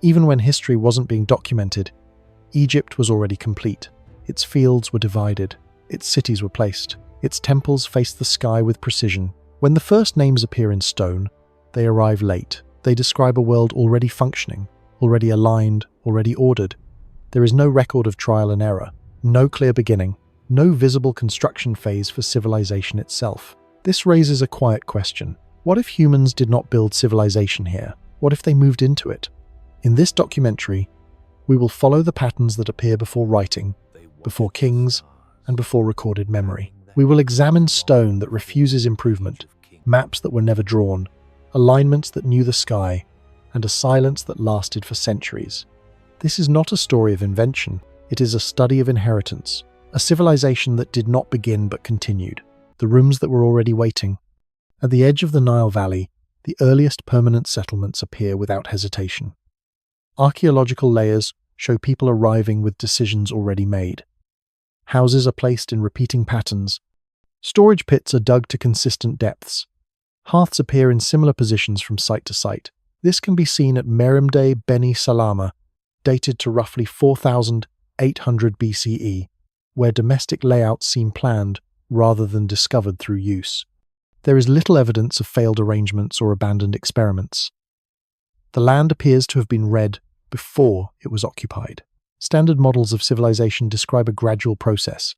Even when history wasn't being documented, Egypt was already complete. Its fields were divided, its cities were placed, its temples faced the sky with precision. When the first names appear in stone, they arrive late. They describe a world already functioning, already aligned, already ordered. There is no record of trial and error, no clear beginning, no visible construction phase for civilization itself. This raises a quiet question. What if humans did not build civilization here? What if they moved into it? In this documentary, we will follow the patterns that appear before writing, before kings, and before recorded memory. We will examine stone that refuses improvement, maps that were never drawn, alignments that knew the sky, and a silence that lasted for centuries. This is not a story of invention, it is a study of inheritance, a civilization that did not begin but continued, the rooms that were already waiting. At the edge of the Nile Valley, the earliest permanent settlements appear without hesitation. Archaeological layers show people arriving with decisions already made. Houses are placed in repeating patterns. Storage pits are dug to consistent depths. Hearths appear in similar positions from site to site. This can be seen at Merimde Beni Salama, dated to roughly 4,800 BCE, where domestic layouts seem planned rather than discovered through use. There is little evidence of failed arrangements or abandoned experiments. The land appears to have been read before it was occupied. Standard models of civilization describe a gradual process.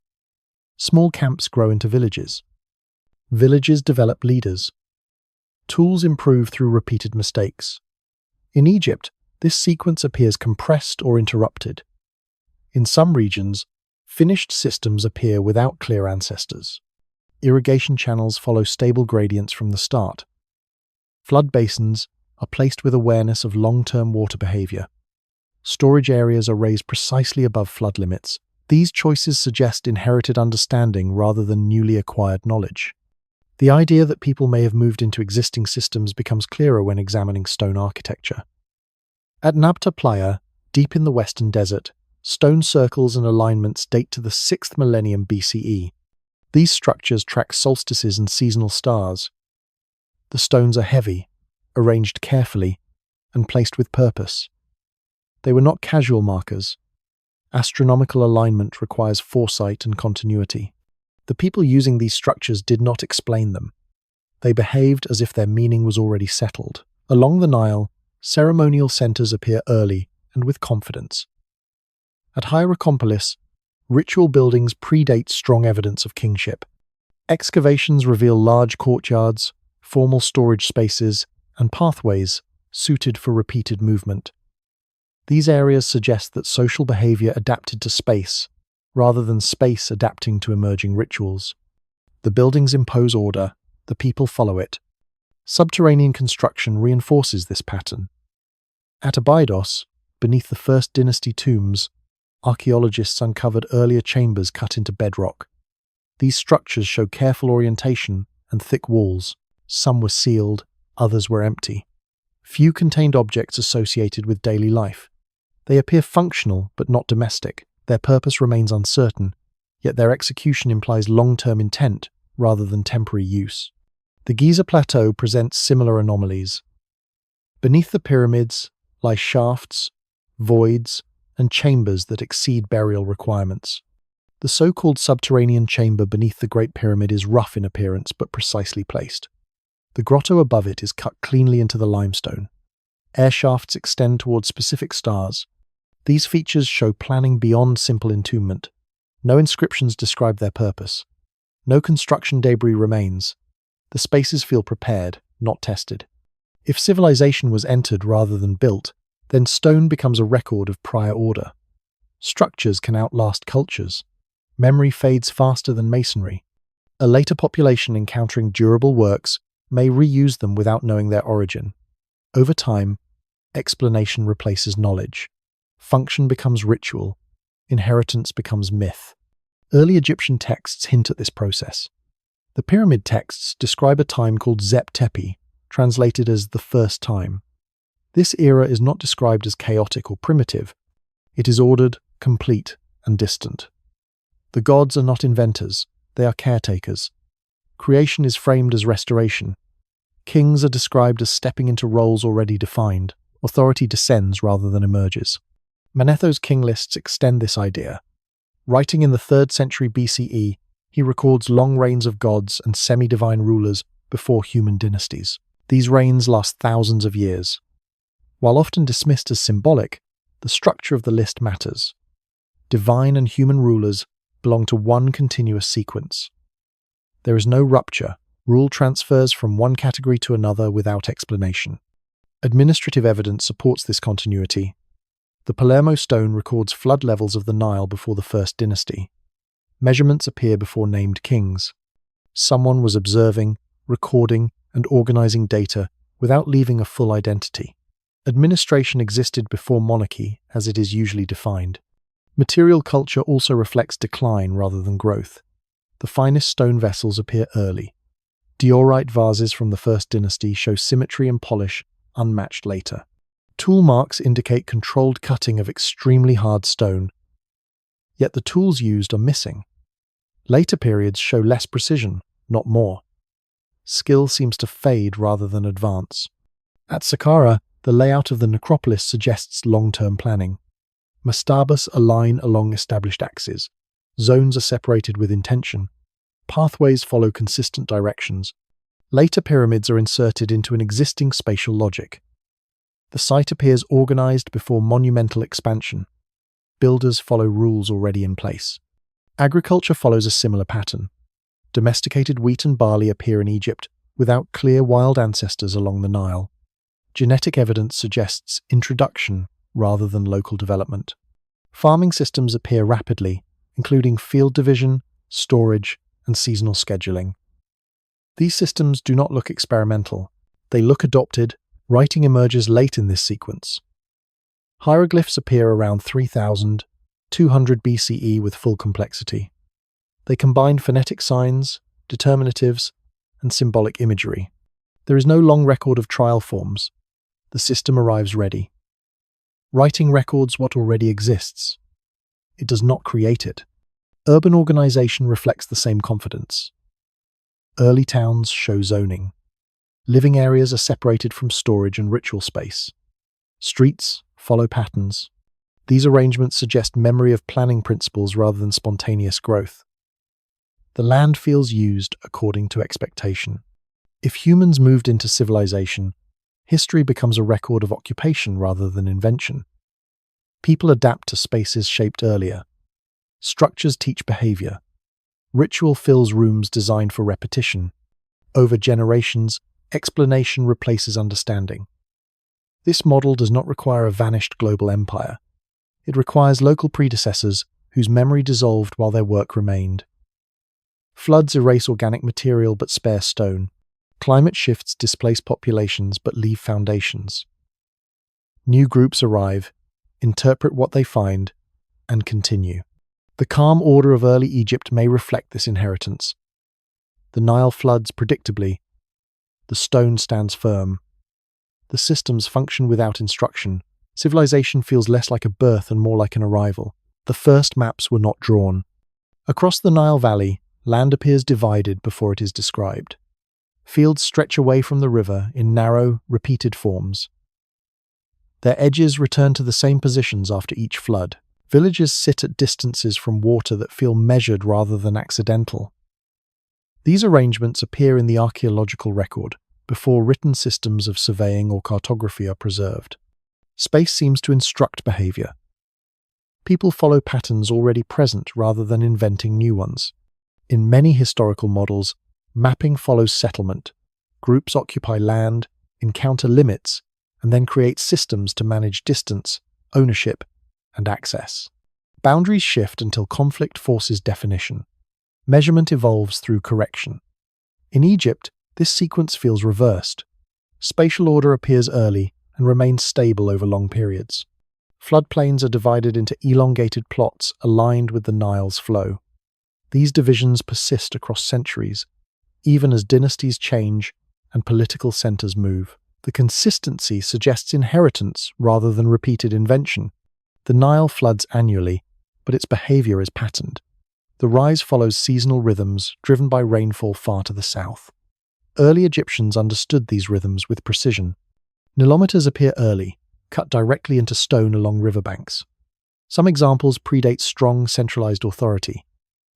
Small camps grow into villages. Villages develop leaders. Tools improve through repeated mistakes. In Egypt, this sequence appears compressed or interrupted. In some regions, finished systems appear without clear ancestors. Irrigation channels follow stable gradients from the start. Flood basins are placed with awareness of long-term water behavior. Storage areas are raised precisely above flood limits. These choices suggest inherited understanding rather than newly acquired knowledge. The idea that people may have moved into existing systems becomes clearer when examining stone architecture. At Nabta Playa, deep in the western desert, stone circles and alignments date to the 6th millennium BCE. These structures track solstices and seasonal stars. The stones are heavy, arranged carefully, and placed with purpose. They were not casual markers. Astronomical alignment requires foresight and continuity. The people using these structures did not explain them. They behaved as if their meaning was already settled. Along the Nile, ceremonial centers appear early and with confidence. At Hierakonpolis, ritual buildings predate strong evidence of kingship. Excavations reveal large courtyards, formal storage spaces, and pathways suited for repeated movement. These areas suggest that social behavior adapted to space, rather than space adapting to emerging rituals. The buildings impose order, the people follow it. Subterranean construction reinforces this pattern. At Abydos, beneath the First Dynasty tombs, archaeologists uncovered earlier chambers cut into bedrock. These structures show careful orientation and thick walls. Some were sealed, others were empty. Few contained objects associated with daily life. They appear functional but not domestic. Their purpose remains uncertain, yet their execution implies long-term intent rather than temporary use. The Giza Plateau presents similar anomalies. Beneath the pyramids lie shafts, voids, and chambers that exceed burial requirements. The so-called subterranean chamber beneath the Great Pyramid is rough in appearance but precisely placed. The grotto above it is cut cleanly into the limestone. Air shafts extend towards specific stars. These features show planning beyond simple entombment. No inscriptions describe their purpose. No construction debris remains. The spaces feel prepared, not tested. If civilization was entered rather than built, then stone becomes a record of prior order. Structures can outlast cultures. Memory fades faster than masonry. A later population encountering durable works may reuse them without knowing their origin. Over time, explanation replaces knowledge. Function becomes ritual. Inheritance becomes myth. Early Egyptian texts hint at this process. The pyramid texts describe a time called Zep Tepi, translated as the first time. This era is not described as chaotic or primitive. It is ordered, complete, and distant. The gods are not inventors, they are caretakers. Creation is framed as restoration. Kings are described as stepping into roles already defined, Authority descends rather than emerges. Manetho's king lists extend this idea. Writing in the 3rd century BCE, he records long reigns of gods and semi-divine rulers before human dynasties. These reigns last thousands of years. While often dismissed as symbolic, the structure of the list matters. Divine and human rulers belong to one continuous sequence. There is no rupture. Rule transfers from one category to another without explanation. Administrative evidence supports this continuity. The Palermo stone records flood levels of the Nile before the First Dynasty. Measurements appear before named kings. Someone was observing, recording, and organizing data without leaving a full identity. Administration existed before monarchy, as it is usually defined. Material culture also reflects decline rather than growth. The finest stone vessels appear early. Diorite vases from the First Dynasty show symmetry and polish unmatched later. Tool marks indicate controlled cutting of extremely hard stone, yet the tools used are missing. Later periods show less precision, not more. Skill seems to fade rather than advance. At Saqqara, the layout of the necropolis suggests long-term planning. Mastabas align along established axes. Zones are separated with intention. Pathways follow consistent directions. Later pyramids are inserted into an existing spatial logic. The site appears organized before monumental expansion. Builders follow rules already in place. Agriculture follows a similar pattern. Domesticated wheat and barley appear in Egypt without clear wild ancestors along the Nile. Genetic evidence suggests introduction rather than local development. Farming systems appear rapidly, including field division, storage, and seasonal scheduling. These systems do not look experimental. They look adopted. Writing emerges late in this sequence. Hieroglyphs appear around 3200 BCE with full complexity. They combine phonetic signs, determinatives, and symbolic imagery. There is no long record of trial forms. The system arrives ready. Writing records what already exists. It does not create it. Urban organization reflects the same confidence. Early towns show zoning. Living areas are separated from storage and ritual space. Streets follow patterns. These arrangements suggest memory of planning principles rather than spontaneous growth. The land feels used according to expectation. If humans moved into civilization, history becomes a record of occupation rather than invention. People adapt to spaces shaped earlier. Structures teach behavior. Ritual fills rooms designed for repetition. Over generations, explanation replaces understanding. This model does not require a vanished global empire. It requires local predecessors whose memory dissolved while their work remained. Floods erase organic material but spare stone. Climate shifts displace populations but leave foundations. New groups arrive, interpret what they find, and continue. The calm order of early Egypt may reflect this inheritance. The Nile floods predictably. The stone stands firm. The systems function without instruction. Civilization feels less like a birth and more like an arrival. The first maps were not drawn. Across the Nile Valley, land appears divided before it is described. Fields stretch away from the river in narrow, repeated forms. Their edges return to the same positions after each flood. Villages sit at distances from water that feel measured rather than accidental. These arrangements appear in the archaeological record, before written systems of surveying or cartography are preserved. Space seems to instruct behavior. People follow patterns already present rather than inventing new ones. In many historical models, mapping follows settlement. Groups occupy land, encounter limits, and then create systems to manage distance, ownership, and access. Boundaries shift until conflict forces definition. Measurement evolves through correction. In Egypt, this sequence feels reversed. Spatial order appears early and remains stable over long periods. Floodplains are divided into elongated plots aligned with the Nile's flow. These divisions persist across centuries, even as dynasties change and political centers move. The consistency suggests inheritance rather than repeated invention. The Nile floods annually, but its behavior is patterned. The rise follows seasonal rhythms driven by rainfall far to the south. Early Egyptians understood these rhythms with precision. Nilometers appear early, cut directly into stone along riverbanks. Some examples predate strong centralized authority.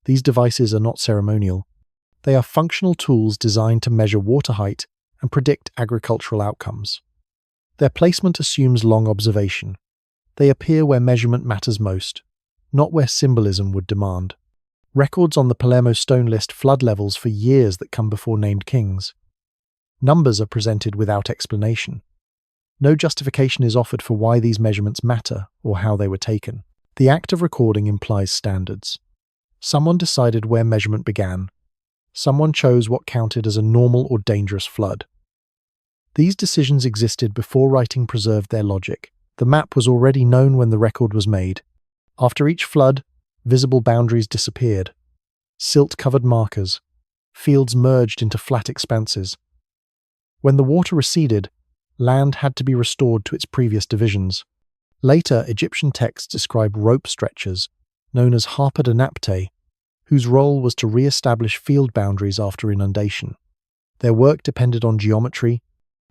These devices are not ceremonial. They are functional tools designed to measure water height and predict agricultural outcomes. Their placement assumes long observation. They appear where measurement matters most, not where symbolism would demand. Records on the Palermo stone list flood levels for years that come before named kings. Numbers are presented without explanation. No justification is offered for why these measurements matter or how they were taken. The act of recording implies standards. Someone decided where measurement began. Someone chose what counted as a normal or dangerous flood. These decisions existed before writing preserved their logic. The map was already known when the record was made. After each flood, visible boundaries disappeared. Silt-covered markers. Fields merged into flat expanses. When the water receded, land had to be restored to its previous divisions. Later, Egyptian texts describe rope stretchers, known as harpad-anapte, whose role was to re-establish field boundaries after inundation. Their work depended on geometry.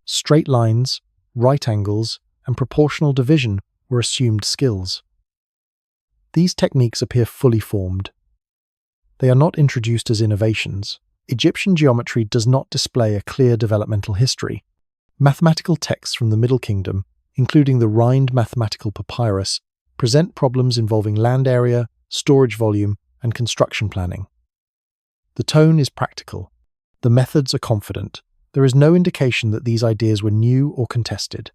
Straight lines, right angles, and proportional division were assumed skills. These techniques appear fully formed. They are not introduced as innovations. Egyptian geometry does not display a clear developmental history. Mathematical texts from the Middle Kingdom, including the Rhind mathematical papyrus, present problems involving land area, storage volume, and construction planning. The tone is practical. The methods are confident. There is no indication that these ideas were new or contested.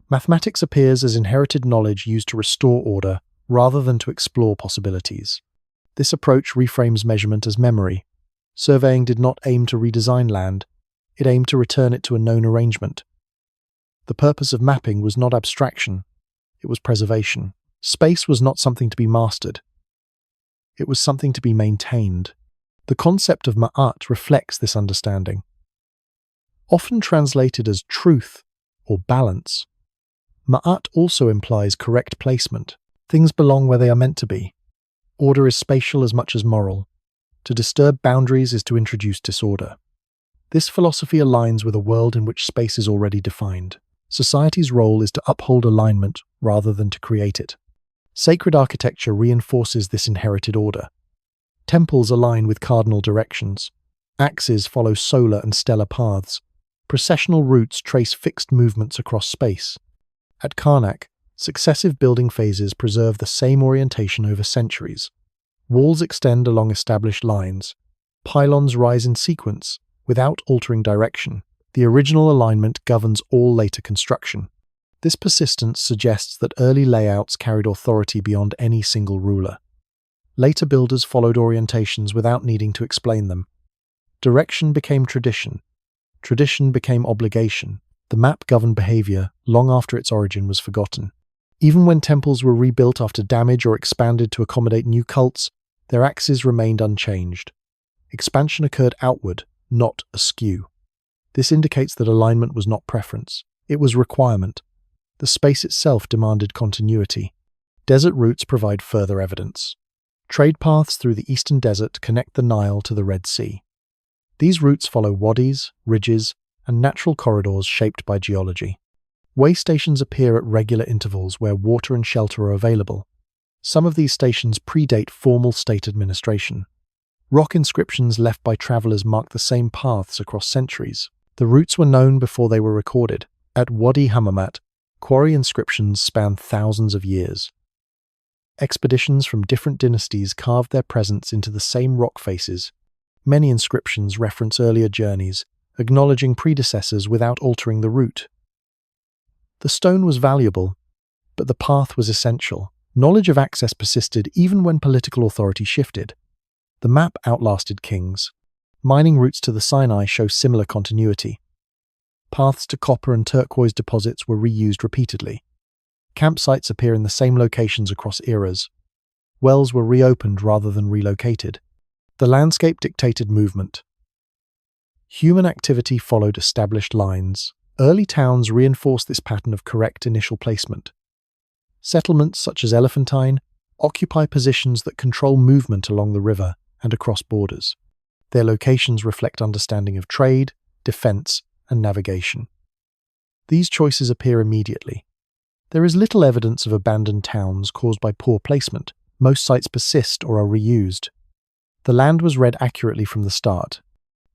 Mathematics appears as inherited knowledge used to restore order rather than to explore possibilities. This approach reframes measurement as memory. Surveying did not aim to redesign land, it aimed to return it to a known arrangement. The purpose of mapping was not abstraction, it was preservation. Space was not something to be mastered, it was something to be maintained. The concept of ma'at reflects this understanding. Often translated as truth or balance, ma'at also implies correct placement. Things belong where they are meant to be. Order is spatial as much as moral. To disturb boundaries is to introduce disorder. This philosophy aligns with a world in which space is already defined. Society's role is to uphold alignment rather than to create it. Sacred architecture reinforces this inherited order. Temples align with cardinal directions. Axes follow solar and stellar paths. Processional routes trace fixed movements across space. At Karnak, successive building phases preserve the same orientation over centuries. Walls extend along established lines. Pylons rise in sequence, without altering direction. The original alignment governs all later construction. This persistence suggests that early layouts carried authority beyond any single ruler. Later builders followed orientations without needing to explain them. Direction became tradition. Tradition became obligation. The map governed behavior long after its origin was forgotten. Even when temples were rebuilt after damage or expanded to accommodate new cults, their axes remained unchanged. Expansion occurred outward, not askew. This indicates that alignment was not preference, it was requirement. The space itself demanded continuity. Desert routes provide further evidence. Trade paths through the eastern desert connect the Nile to the Red Sea. These routes follow wadis, ridges, and natural corridors shaped by geology. Way stations appear at regular intervals where water and shelter are available. Some of these stations predate formal state administration. Rock inscriptions left by travelers mark the same paths across centuries. The routes were known before they were recorded. At Wadi Hammamat, quarry inscriptions span thousands of years. Expeditions from different dynasties carved their presence into the same rock faces. Many inscriptions reference earlier journeys, acknowledging predecessors without altering the route. The stone was valuable, but the path was essential. Knowledge of access persisted even when political authority shifted. The map outlasted kings. Mining routes to the Sinai show similar continuity. Paths to copper and turquoise deposits were reused repeatedly. Campsites appear in the same locations across eras. Wells were reopened rather than relocated. The landscape dictated movement. Human activity followed established lines. Early towns reinforced this pattern of correct initial placement. Settlements such as Elephantine occupy positions that control movement along the river and across borders. Their locations reflect understanding of trade, defense, and navigation. These choices appear immediately. There is little evidence of abandoned towns caused by poor placement. Most sites persist or are reused. The land was read accurately from the start.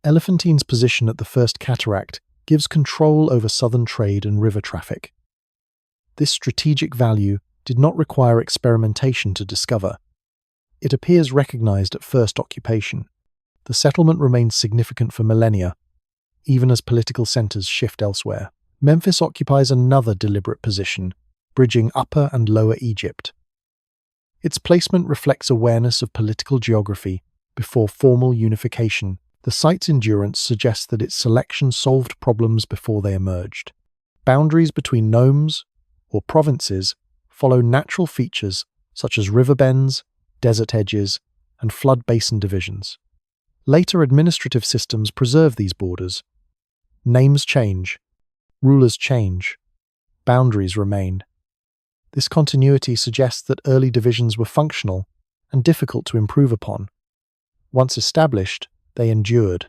Elephantine's position at the First Cataract gives control over southern trade and river traffic. This strategic value did not require experimentation to discover. It appears recognized at first occupation. The settlement remains significant for millennia, even as political centers shift elsewhere. Memphis occupies another deliberate position, bridging Upper and Lower Egypt. Its placement reflects awareness of political geography before formal unification. The site's endurance suggests that its selection solved problems before they emerged. Boundaries between nomes, or provinces, follow natural features such as river bends, desert edges, and flood basin divisions. Later administrative systems preserve these borders. Names change, rulers change, boundaries remain. This continuity suggests that early divisions were functional and difficult to improve upon. Once established, they endured.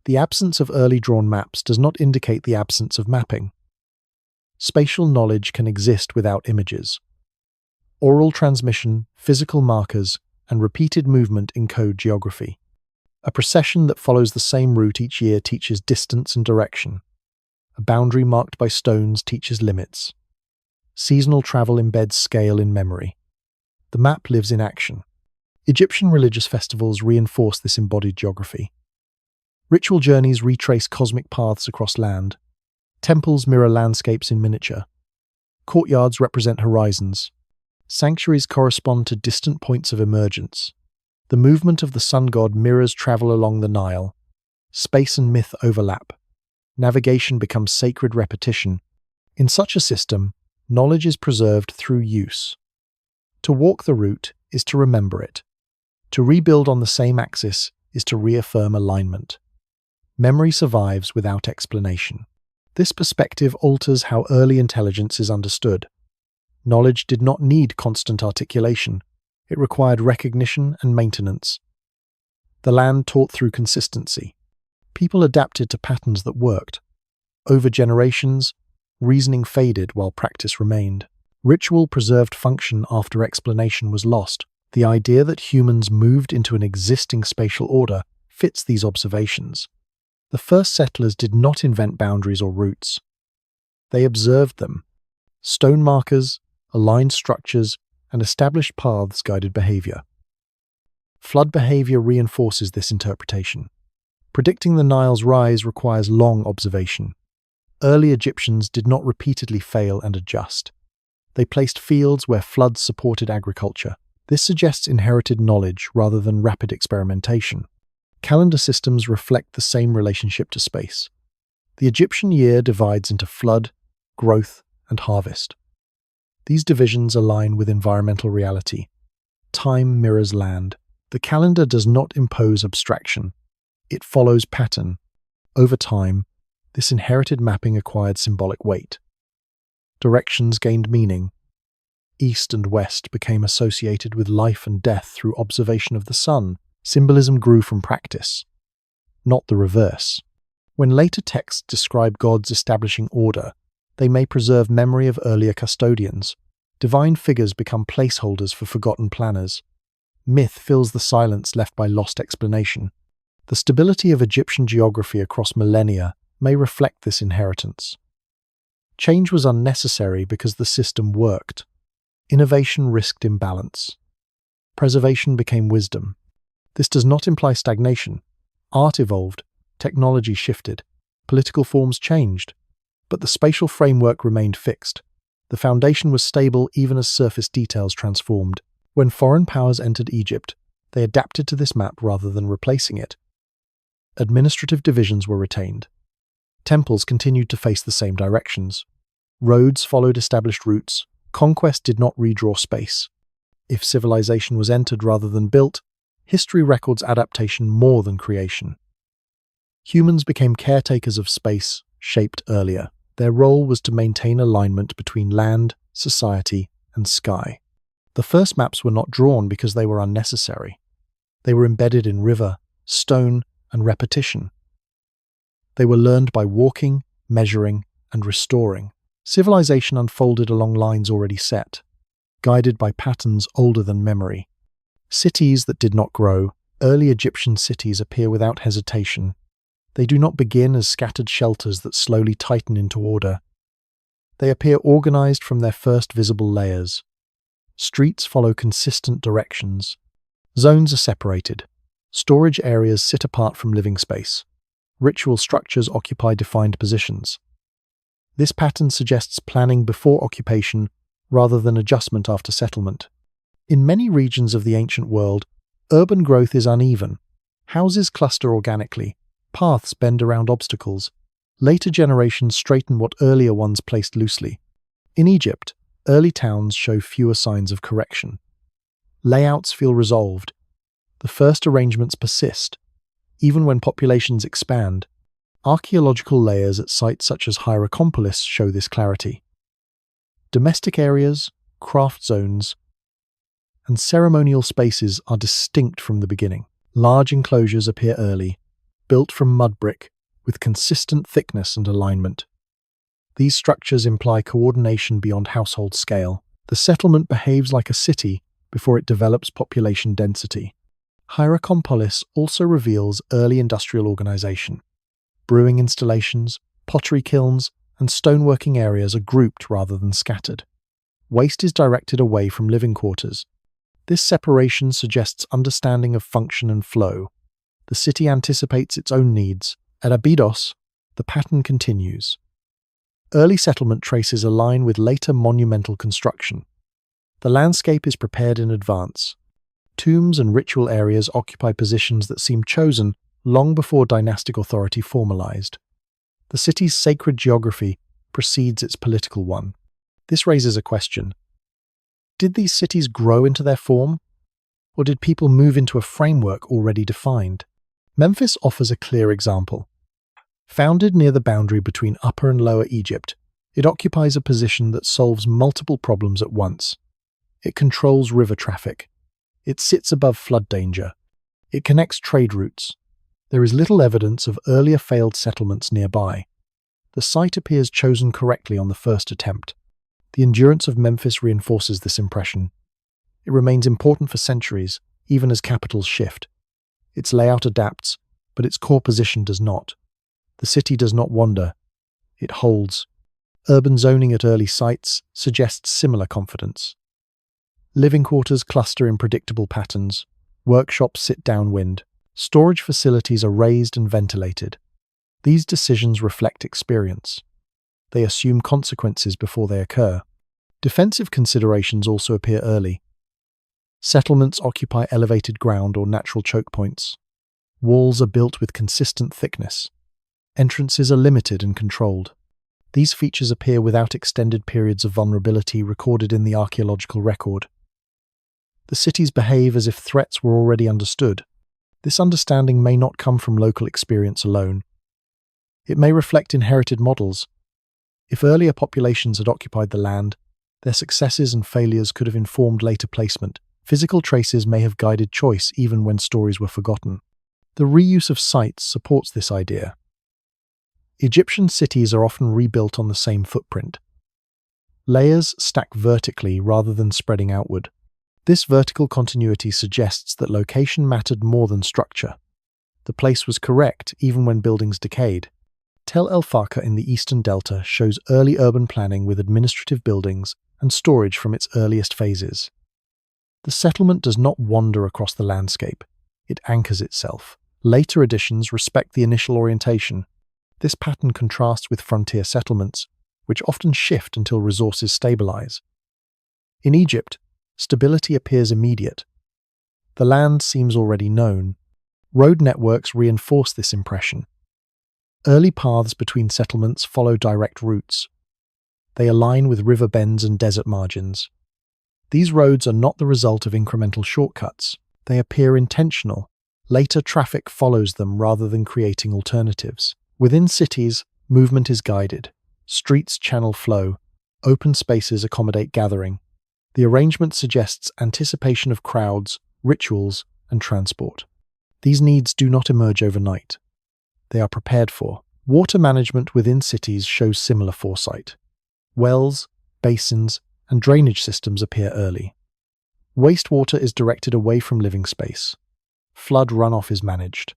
The absence of early drawn maps does not indicate the absence of mapping. Spatial knowledge can exist without images. Oral transmission, physical markers, and repeated movement encode geography. A procession that follows the same route each year teaches distance and direction. A boundary marked by stones teaches limits. Seasonal travel embeds scale in memory. The map lives in action. Egyptian religious festivals reinforce this embodied geography. Ritual journeys retrace cosmic paths across land. Temples mirror landscapes in miniature. Courtyards represent horizons. Sanctuaries correspond to distant points of emergence. The movement of the sun god mirrors travel along the Nile. Space and myth overlap. Navigation becomes sacred repetition. In such a system, knowledge is preserved through use. To walk the route is to remember it. To rebuild on the same axis is to reaffirm alignment. Memory survives without explanation. This perspective alters how early intelligence is understood. Knowledge did not need constant articulation. It required recognition and maintenance. The land taught through consistency. People adapted to patterns that worked. Over generations, reasoning faded while practice remained. Ritual preserved function after explanation was lost. The idea that humans moved into an existing spatial order fits these observations. The first settlers did not invent boundaries or routes. They observed them. Stone markers, aligned structures, and established paths guided behavior. Flood behavior reinforces this interpretation. Predicting the Nile's rise requires long observation. Early Egyptians did not repeatedly fail and adjust. They placed fields where floods supported agriculture. This suggests inherited knowledge rather than rapid experimentation. Calendar systems reflect the same relationship to space. The Egyptian year divides into flood, growth, and harvest. These divisions align with environmental reality. Time mirrors land. The calendar does not impose abstraction. It follows pattern. Over time, this inherited mapping acquired symbolic weight. Directions gained meaning. East and west became associated with life and death through observation of the sun. Symbolism grew from practice, not the reverse. When later texts describe gods establishing order, they may preserve memory of earlier custodians. Divine figures become placeholders for forgotten planners. Myth fills the silence left by lost explanation. The stability of Egyptian geography across millennia may reflect this inheritance. Change was unnecessary because the system worked. Innovation risked imbalance. Preservation became wisdom. This does not imply stagnation. Art evolved, technology shifted, political forms changed, but the spatial framework remained fixed. The foundation was stable even as surface details transformed. When foreign powers entered Egypt, they adapted to this map rather than replacing it. Administrative divisions were retained. Temples continued to face the same directions. Roads followed established routes. Conquest did not redraw space. If civilization was entered rather than built, history records adaptation more than creation. Humans became caretakers of space, shaped earlier. Their role was to maintain alignment between land, society, and sky. The first maps were not drawn because they were unnecessary. They were embedded in river, stone, and repetition. They were learned by walking, measuring, and restoring. Civilization unfolded along lines already set, guided by patterns older than memory. Cities that did not grow, early Egyptian cities appear without hesitation. They do not begin as scattered shelters that slowly tighten into order. They appear organized from their first visible layers. Streets follow consistent directions. Zones are separated. Storage areas sit apart from living space. Ritual structures occupy defined positions. This pattern suggests planning before occupation rather than adjustment after settlement. In many regions of the ancient world, urban growth is uneven. Houses cluster organically, paths bend around obstacles. Later generations straighten what earlier ones placed loosely. In Egypt, early towns show fewer signs of correction. Layouts feel resolved. The first arrangements persist. Even when populations expand, archaeological layers at sites such as Hierakonpolis show this clarity. Domestic areas, craft zones, and ceremonial spaces are distinct from the beginning. Large enclosures appear early, built from mud brick, with consistent thickness and alignment. These structures imply coordination beyond household scale. The settlement behaves like a city before it develops population density. Hierakonpolis also reveals early industrial organization. Brewing installations, pottery kilns, and stoneworking areas are grouped rather than scattered. Waste is directed away from living quarters. This separation suggests understanding of function and flow. The city anticipates its own needs. At Abydos, the pattern continues. Early settlement traces align with later monumental construction. The landscape is prepared in advance. Tombs and ritual areas occupy positions that seem chosen long before dynastic authority formalized. The city's sacred geography precedes its political one. This raises a question. Did these cities grow into their form? Or did people move into a framework already defined? Memphis offers a clear example. Founded near the boundary between Upper and Lower Egypt, it occupies a position that solves multiple problems at once. It controls river traffic. It sits above flood danger. It connects trade routes. There is little evidence of earlier failed settlements nearby. The site appears chosen correctly on the first attempt. The endurance of Memphis reinforces this impression. It remains important for centuries, even as capitals shift. Its layout adapts, but its core position does not. The city does not wander. It holds. Urban zoning at early sites suggests similar confidence. Living quarters cluster in predictable patterns. Workshops sit downwind. Storage facilities are raised and ventilated. These decisions reflect experience. They assume consequences before they occur. Defensive considerations also appear early. Settlements occupy elevated ground or natural choke points. Walls are built with consistent thickness. Entrances are limited and controlled. These features appear without extended periods of vulnerability recorded in the archaeological record. The cities behave as if threats were already understood. This understanding may not come from local experience alone. It may reflect inherited models. If earlier populations had occupied the land, their successes and failures could have informed later placement. Physical traces may have guided choice even when stories were forgotten. The reuse of sites supports this idea. Egyptian cities are often rebuilt on the same footprint. Layers stack vertically rather than spreading outward. This vertical continuity suggests that location mattered more than structure. The place was correct even when buildings decayed. Tel El Farqa in the eastern delta shows early urban planning with administrative buildings and storage from its earliest phases. The settlement does not wander across the landscape. It anchors itself. Later additions respect the initial orientation. This pattern contrasts with frontier settlements, which often shift until resources stabilize. In Egypt, stability appears immediate. The land seems already known. Road networks reinforce this impression. Early paths between settlements follow direct routes. They align with river bends and desert margins. These roads are not the result of incremental shortcuts. They appear intentional. Later traffic follows them rather than creating alternatives. Within cities, movement is guided. Streets channel flow. Open spaces accommodate gathering. The arrangement suggests anticipation of crowds, rituals, and transport. These needs do not emerge overnight. They are prepared for. Water management within cities shows similar foresight. Wells, basins, and drainage systems appear early. Wastewater is directed away from living space. Flood runoff is managed.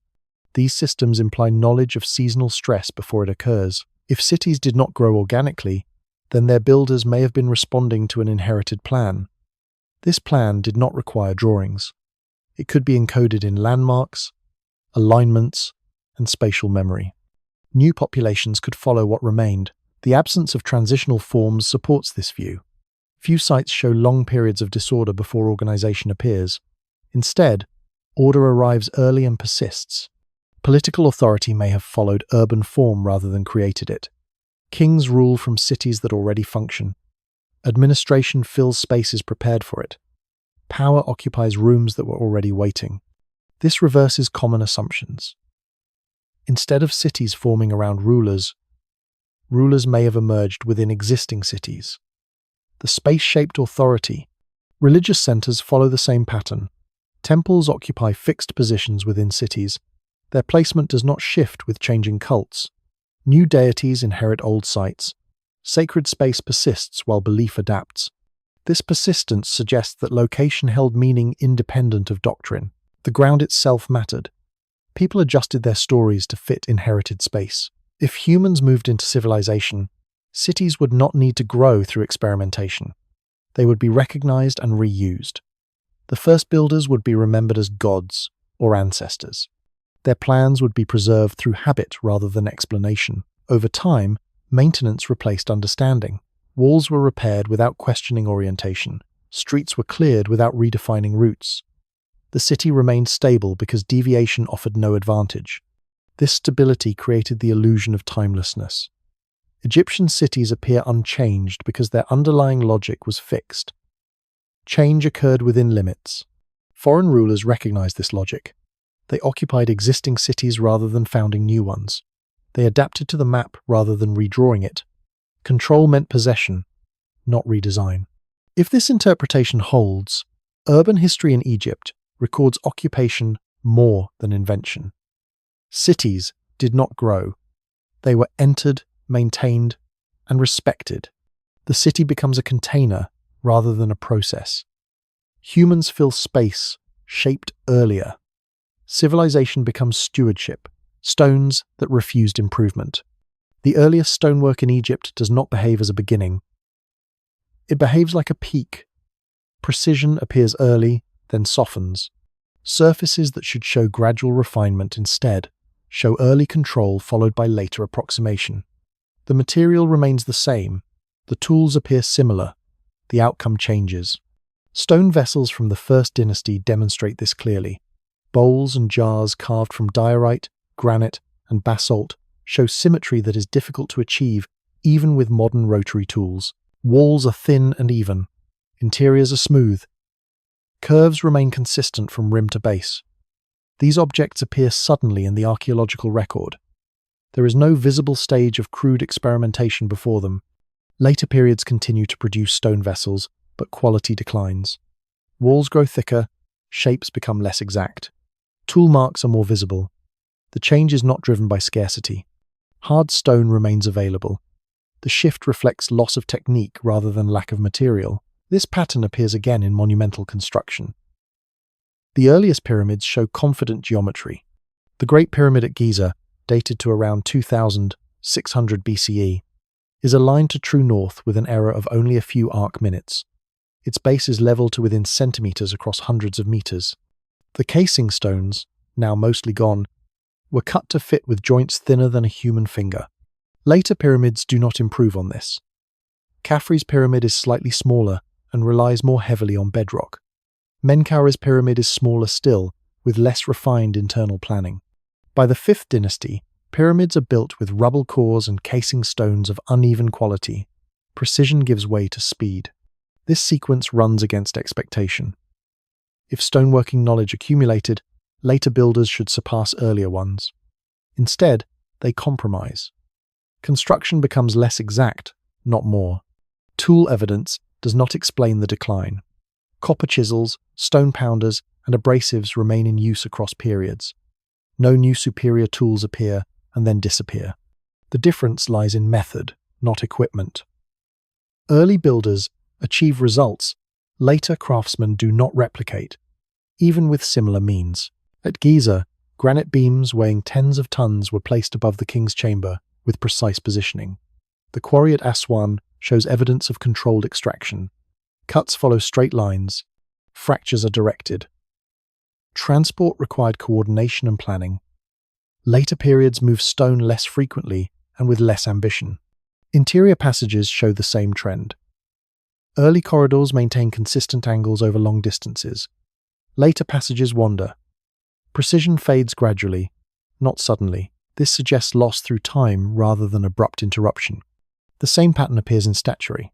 These systems imply knowledge of seasonal stress before it occurs. If cities did not grow organically, then their builders may have been responding to an inherited plan. This plan did not require drawings. It could be encoded in landmarks, alignments, and spatial memory. New populations could follow what remained. The absence of transitional forms supports this view. Few sites show long periods of disorder before organization appears. Instead, order arrives early and persists. Political authority may have followed urban form rather than created it. Kings rule from cities that already function. Administration fills spaces prepared for it. Power occupies rooms that were already waiting. This reverses common assumptions. Instead of cities forming around rulers, rulers may have emerged within existing cities. The space-shaped authority. Religious centers follow the same pattern. Temples occupy fixed positions within cities. Their placement does not shift with changing cults. New deities inherit old sites. Sacred space persists while belief adapts. This persistence suggests that location held meaning independent of doctrine. The ground itself mattered. People adjusted their stories to fit inherited space. If humans moved into civilization, cities would not need to grow through experimentation. They would be recognized and reused. The first builders would be remembered as gods or ancestors. Their plans would be preserved through habit rather than explanation. Over time, maintenance replaced understanding. Walls were repaired without questioning orientation. Streets were cleared without redefining routes. The city remained stable because deviation offered no advantage. This stability created the illusion of timelessness. Egyptian cities appear unchanged because their underlying logic was fixed. Change occurred within limits. Foreign rulers recognized this logic. They occupied existing cities rather than founding new ones. They adapted to the map rather than redrawing it. Control meant possession, not redesign. If this interpretation holds, urban history in Egypt records occupation more than invention. Cities did not grow. They were entered, maintained, and respected. The city becomes a container rather than a process. Humans fill space, shaped earlier. Civilization becomes stewardship, stones that refused improvement. The earliest stonework in Egypt does not behave as a beginning. It behaves like a peak. Precision appears early, then softens. Surfaces that should show gradual refinement instead show early control followed by later approximation. The material remains the same. The tools appear similar. The outcome changes. Stone vessels from the First Dynasty demonstrate this clearly. Bowls and jars carved from diorite, granite, and basalt show symmetry that is difficult to achieve even with modern rotary tools. Walls are thin and even. Interiors are smooth. Curves remain consistent from rim to base. These objects appear suddenly in the archaeological record. There is no visible stage of crude experimentation before them. Later periods continue to produce stone vessels, but quality declines. Walls grow thicker, shapes become less exact. Tool marks are more visible. The change is not driven by scarcity. Hard stone remains available. The shift reflects loss of technique rather than lack of material. This pattern appears again in monumental construction. The earliest pyramids show confident geometry. The Great Pyramid at Giza, dated to around 2600 BCE, is aligned to true north with an error of only a few arc minutes. Its base is level to within centimeters across hundreds of meters. The casing stones, now mostly gone, were cut to fit with joints thinner than a human finger. Later pyramids do not improve on this. Khafre's pyramid is slightly smaller and relies more heavily on bedrock. Menkaura's pyramid is smaller still, with less refined internal planning. By the 5th dynasty, pyramids are built with rubble cores and casing stones of uneven quality. Precision gives way to speed. This sequence runs against expectation. If stoneworking knowledge accumulated, later builders should surpass earlier ones. Instead, they compromise. Construction becomes less exact, not more. Tool evidence does not explain the decline. Copper chisels, stone pounders, and abrasives remain in use across periods. No new superior tools appear and then disappear. The difference lies in method, not equipment. Early builders achieve results later craftsmen do not replicate, even with similar means. At Giza, granite beams weighing tens of tons were placed above the king's chamber with precise positioning. The quarry at Aswan shows evidence of controlled extraction. Cuts follow straight lines. Fractures are directed. Transport required coordination and planning. Later periods move stone less frequently and with less ambition. Interior passages show the same trend. Early corridors maintain consistent angles over long distances. Later passages wander. Precision fades gradually, not suddenly. This suggests loss through time rather than abrupt interruption. The same pattern appears in statuary.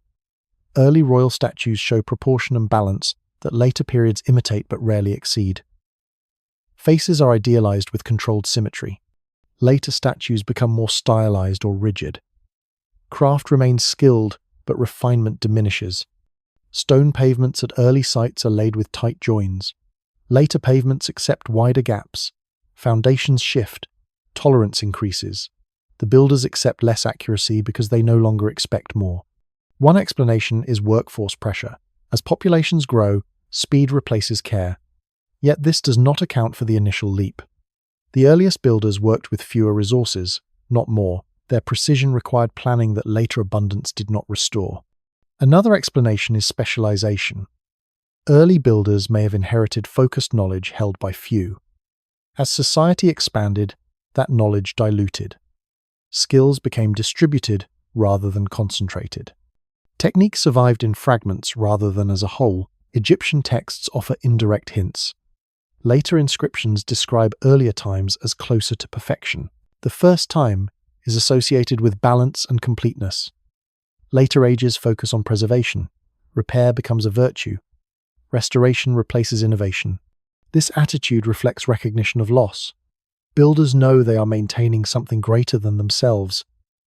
Early royal statues show proportion and balance that later periods imitate but rarely exceed. Faces are idealized with controlled symmetry. Later statues become more stylized or rigid. Craft remains skilled, but refinement diminishes. Stone pavements at early sites are laid with tight joins. Later pavements accept wider gaps. Foundations shift. Tolerance increases. The builders accept less accuracy because they no longer expect more. One explanation is workforce pressure. As populations grow, speed replaces care. Yet this does not account for the initial leap. The earliest builders worked with fewer resources, not more. Their precision required planning that later abundance did not restore. Another explanation is specialization. Early builders may have inherited focused knowledge held by few. As society expanded, that knowledge diluted. Skills became distributed rather than concentrated. Technique survived in fragments rather than as a whole. Egyptian texts offer indirect hints. Later inscriptions describe earlier times as closer to perfection. The first time is associated with balance and completeness. Later ages focus on preservation. Repair becomes a virtue. Restoration replaces innovation. This attitude reflects recognition of loss. Builders know they are maintaining something greater than themselves.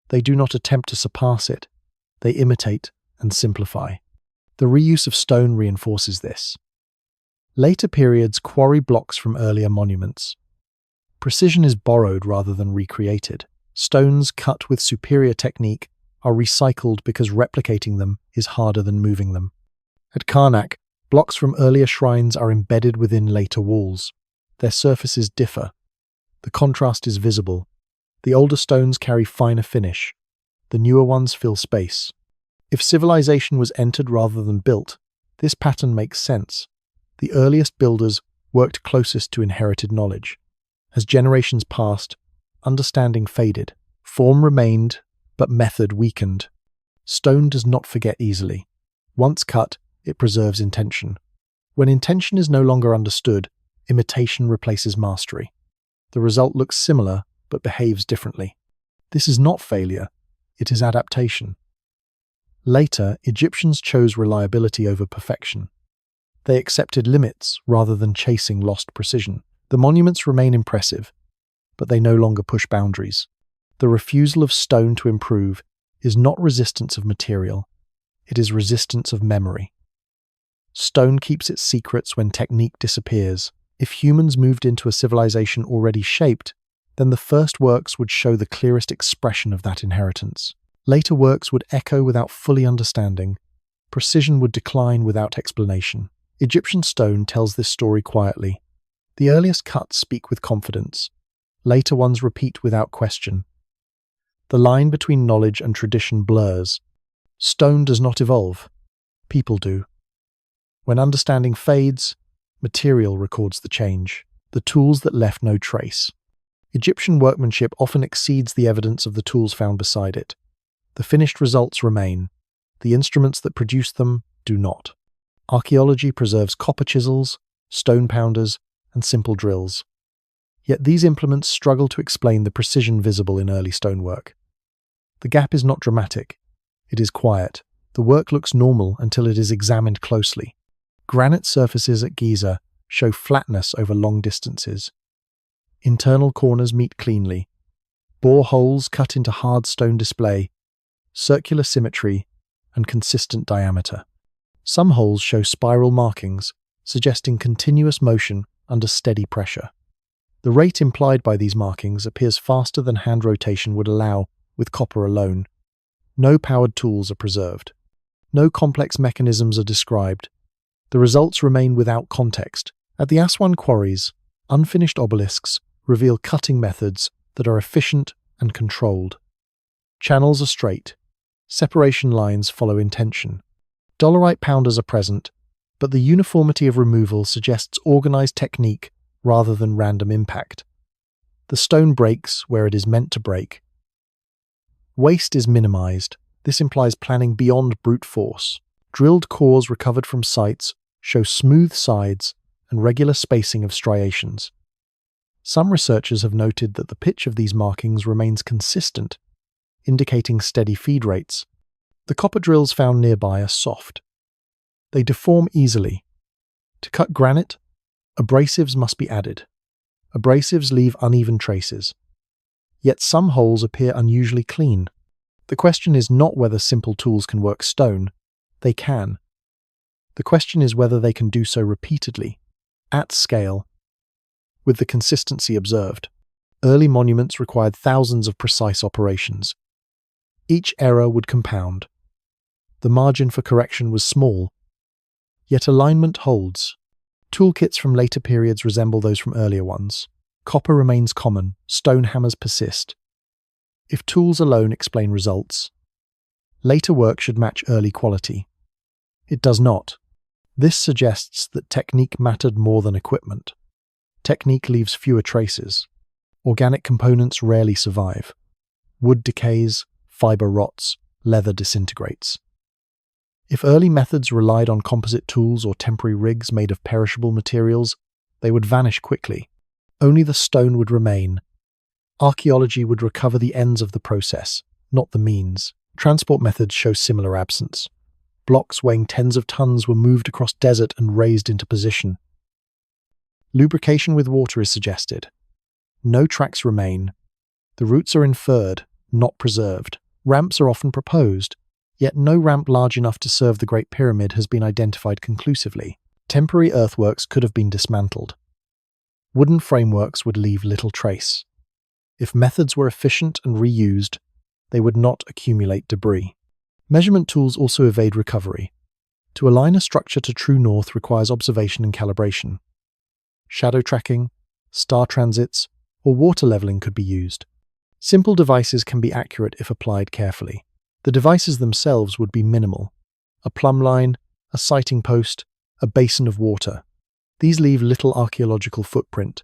They do not attempt to surpass it. They imitate and simplify. The reuse of stone reinforces this. Later periods quarry blocks from earlier monuments. Precision is borrowed rather than recreated. Stones cut with superior technique are recycled because replicating them is harder than moving them. At Karnak, blocks from earlier shrines are embedded within later walls. Their surfaces differ. The contrast is visible. The older stones carry finer finish. The newer ones fill space. If civilization was entered rather than built, this pattern makes sense. The earliest builders worked closest to inherited knowledge. As generations passed, understanding faded. Form remained, but method weakened. Stone does not forget easily. Once cut, it preserves intention. When intention is no longer understood, imitation replaces mastery. The result looks similar, but behaves differently. This is not failure, it is adaptation. Later, Egyptians chose reliability over perfection. They accepted limits rather than chasing lost precision. The monuments remain impressive, but they no longer push boundaries. The refusal of stone to improve is not resistance of material, it is resistance of memory. Stone keeps its secrets when technique disappears. If humans moved into a civilization already shaped, then the first works would show the clearest expression of that inheritance. Later works would echo without fully understanding. Precision would decline without explanation. Egyptian stone tells this story quietly. The earliest cuts speak with confidence. Later ones repeat without question. The line between knowledge and tradition blurs. Stone does not evolve. People do. When understanding fades, material records the change. The tools that left no trace. Egyptian workmanship often exceeds the evidence of the tools found beside it. The finished results remain. The instruments that produced them do not. Archaeology preserves copper chisels, stone pounders, and simple drills. Yet these implements struggle to explain the precision visible in early stonework. The gap is not dramatic. It is quiet. The work looks normal until it is examined closely. Granite surfaces at Giza show flatness over long distances. Internal corners meet cleanly. Bore holes cut into hard stone display, circular symmetry, and consistent diameter. Some holes show spiral markings, suggesting continuous motion under steady pressure. The rate implied by these markings appears faster than hand rotation would allow with copper alone. No powered tools are preserved. No complex mechanisms are described. The results remain without context. At the Aswan quarries, unfinished obelisks reveal cutting methods that are efficient and controlled. Channels are straight. Separation lines follow intention. Dolerite pounders are present, but the uniformity of removal suggests organized technique rather than random impact. The stone breaks where it is meant to break. Waste is minimized. This implies planning beyond brute force. Drilled cores recovered from sites show smooth sides and regular spacing of striations. Some researchers have noted that the pitch of these markings remains consistent, indicating steady feed rates. The copper drills found nearby are soft. They deform easily. To cut granite, abrasives must be added. Abrasives leave uneven traces. Yet some holes appear unusually clean. The question is not whether simple tools can work stone. They can. The question is whether they can do so repeatedly, at scale, with the consistency observed. Early monuments required thousands of precise operations. Each error would compound. The margin for correction was small, yet alignment holds. Toolkits from later periods resemble those from earlier ones. Copper remains common, stone hammers persist. If tools alone explain results, later work should match early quality. It does not. This suggests that technique mattered more than equipment. Technique leaves fewer traces. Organic components rarely survive. Wood decays, fiber rots, leather disintegrates. If early methods relied on composite tools or temporary rigs made of perishable materials, they would vanish quickly. Only the stone would remain. Archaeology would recover the ends of the process, not the means. Transport methods show similar absence. Blocks weighing tens of tons were moved across desert and raised into position. Lubrication with water is suggested. No tracks remain. The routes are inferred, not preserved. Ramps are often proposed, yet no ramp large enough to serve the Great Pyramid has been identified conclusively. Temporary earthworks could have been dismantled. Wooden frameworks would leave little trace. If methods were efficient and reused, they would not accumulate debris. Measurement tools also evade recovery. To align a structure to true north requires observation and calibration. Shadow tracking, star transits, or water leveling could be used. Simple devices can be accurate if applied carefully. The devices themselves would be minimal. A plumb line, a sighting post, a basin of water. These leave little archaeological footprint.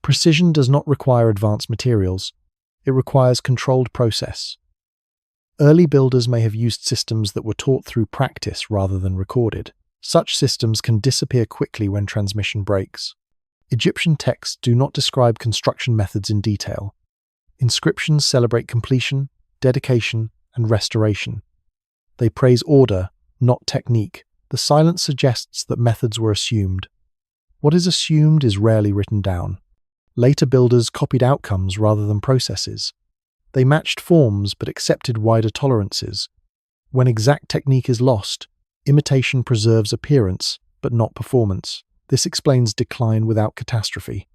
Precision does not require advanced materials. It requires controlled process. Early builders may have used systems that were taught through practice rather than recorded. Such systems can disappear quickly when transmission breaks. Egyptian texts do not describe construction methods in detail. Inscriptions celebrate completion, dedication, and restoration. They praise order, not technique. The silence suggests that methods were assumed. What is assumed is rarely written down. Later builders copied outcomes rather than processes. They matched forms but accepted wider tolerances. When exact technique is lost, imitation preserves appearance but not performance. This explains decline without catastrophe.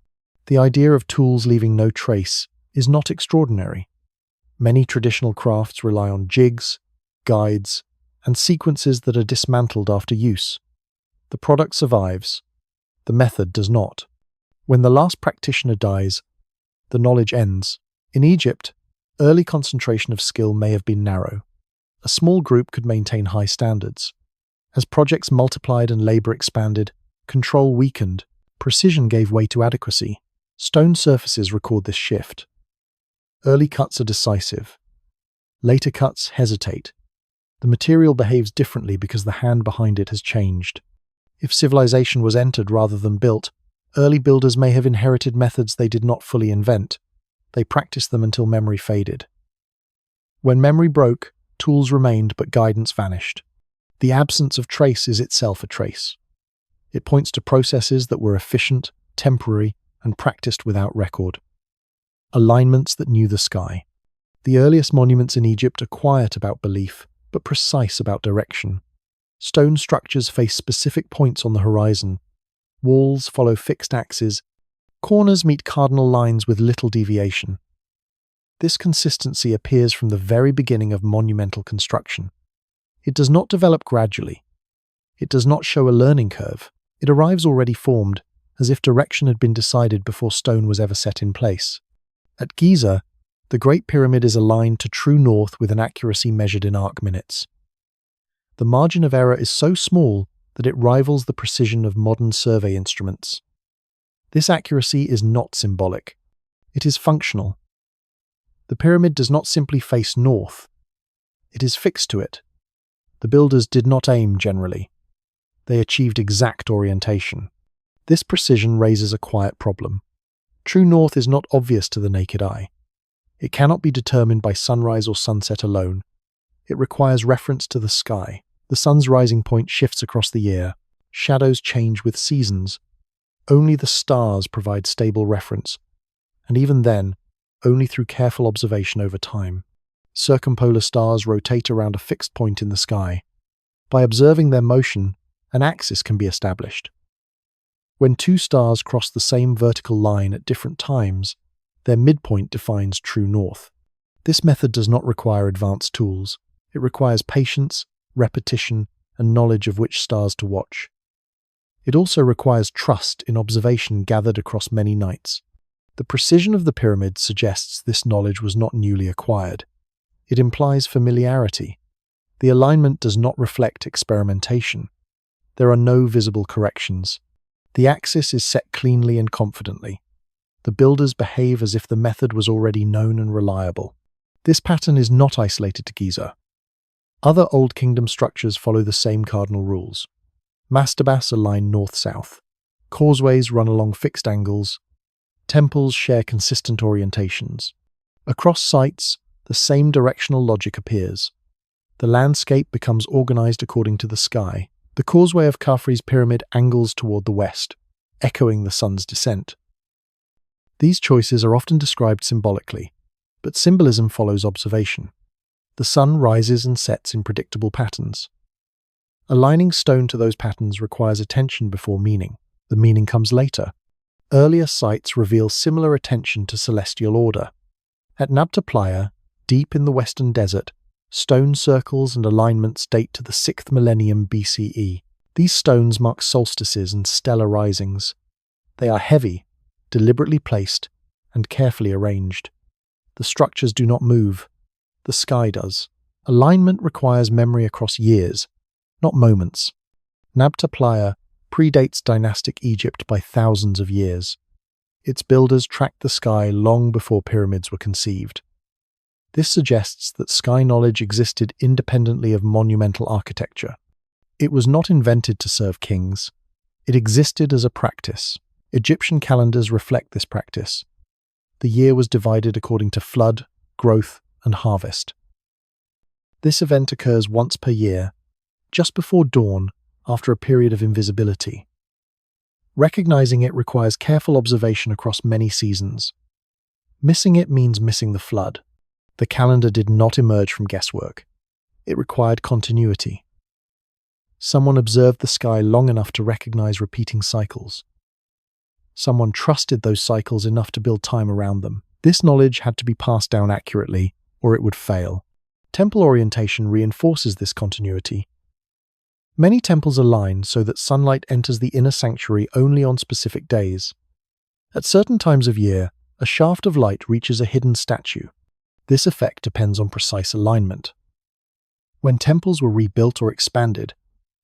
The idea of tools leaving no trace is not extraordinary. Many traditional crafts rely on jigs, guides, and sequences that are dismantled after use. The product survives. The method does not. When the last practitioner dies, the knowledge ends. In Egypt, early concentration of skill may have been narrow. A small group could maintain high standards. As projects multiplied and labor expanded, control weakened, precision gave way to adequacy. Stone surfaces record this shift. Early cuts are decisive. Later cuts hesitate. The material behaves differently because the hand behind it has changed. If civilization was entered rather than built, early builders may have inherited methods they did not fully invent. They practiced them until memory faded. When memory broke, tools remained but guidance vanished. The absence of trace is itself a trace. It points to processes that were efficient, temporary, and practiced without record. Alignments that knew the sky. The earliest monuments in Egypt are quiet about belief, but precise about direction. Stone structures face specific points on the horizon. Walls follow fixed axes. Corners meet cardinal lines with little deviation. This consistency appears from the very beginning of monumental construction. It does not develop gradually. It does not show a learning curve. It arrives already formed, as if direction had been decided before stone was ever set in place. At Giza, the Great Pyramid is aligned to true north with an accuracy measured in arc minutes. The margin of error is so small that it rivals the precision of modern survey instruments. This accuracy is not symbolic. It is functional. The pyramid does not simply face north. It is fixed to it. The builders did not aim generally. They achieved exact orientation. This precision raises a quiet problem. True north is not obvious to the naked eye. It cannot be determined by sunrise or sunset alone. It requires reference to the sky. The sun's rising point shifts across the year. Shadows change with seasons. Only the stars provide stable reference, and even then, only through careful observation over time. Circumpolar stars rotate around a fixed point in the sky. By observing their motion, an axis can be established. When two stars cross the same vertical line at different times, their midpoint defines true north. This method does not require advanced tools. It requires patience, repetition, and knowledge of which stars to watch. It also requires trust in observation gathered across many nights. The precision of the pyramid suggests this knowledge was not newly acquired. It implies familiarity. The alignment does not reflect experimentation. There are no visible corrections. The axis is set cleanly and confidently. The builders behave as if the method was already known and reliable. This pattern is not isolated to Giza. Other Old Kingdom structures follow the same cardinal rules. Mastabas align north-south. Causeways run along fixed angles. Temples share consistent orientations. Across sites, the same directional logic appears. The landscape becomes organized according to the sky. The causeway of Khafre's pyramid angles toward the west, echoing the sun's descent. These choices are often described symbolically, but symbolism follows observation. The sun rises and sets in predictable patterns. Aligning stone to those patterns requires attention before meaning. The meaning comes later. Earlier sites reveal similar attention to celestial order. At Nabta Playa, deep in the western desert, stone circles and alignments date to the 6th millennium BCE. These stones mark solstices and stellar risings. They are heavy, deliberately placed, and carefully arranged. The structures do not move. The sky does. Alignment requires memory across years, not moments. Nabta Playa predates dynastic Egypt by thousands of years. Its builders tracked the sky long before pyramids were conceived. This suggests that sky knowledge existed independently of monumental architecture. It was not invented to serve kings. It existed as a practice. Egyptian calendars reflect this practice. The year was divided according to flood, growth, and harvest. This event occurs once per year, just before dawn, after a period of invisibility. Recognizing it requires careful observation across many seasons. Missing it means missing the flood. The calendar did not emerge from guesswork. It required continuity. Someone observed the sky long enough to recognize repeating cycles. Someone trusted those cycles enough to build time around them. This knowledge had to be passed down accurately, or it would fail. Temple orientation reinforces this continuity. Many temples align so that sunlight enters the inner sanctuary only on specific days. At certain times of year, a shaft of light reaches a hidden statue. This effect depends on precise alignment. When temples were rebuilt or expanded,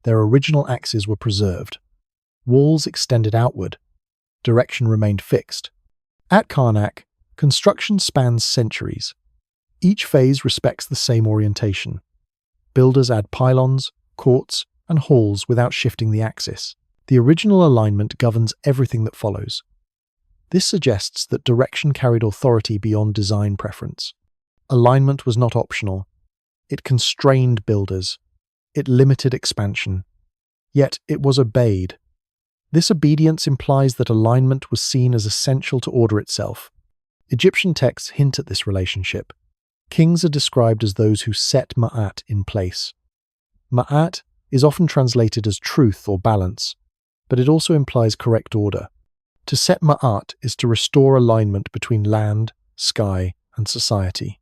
their original axes were preserved. Walls extended outward. Direction remained fixed. At Karnak, construction spans centuries. Each phase respects the same orientation. Builders add pylons, courts, and halls without shifting the axis. The original alignment governs everything that follows. This suggests that direction carried authority beyond design preference. Alignment was not optional. It constrained builders. It limited expansion. Yet it was obeyed. This obedience implies that alignment was seen as essential to order itself. Egyptian texts hint at this relationship. Kings are described as those who set ma'at in place. Ma'at is often translated as truth or balance, but it also implies correct order. To set ma'at is to restore alignment between land, sky, and society.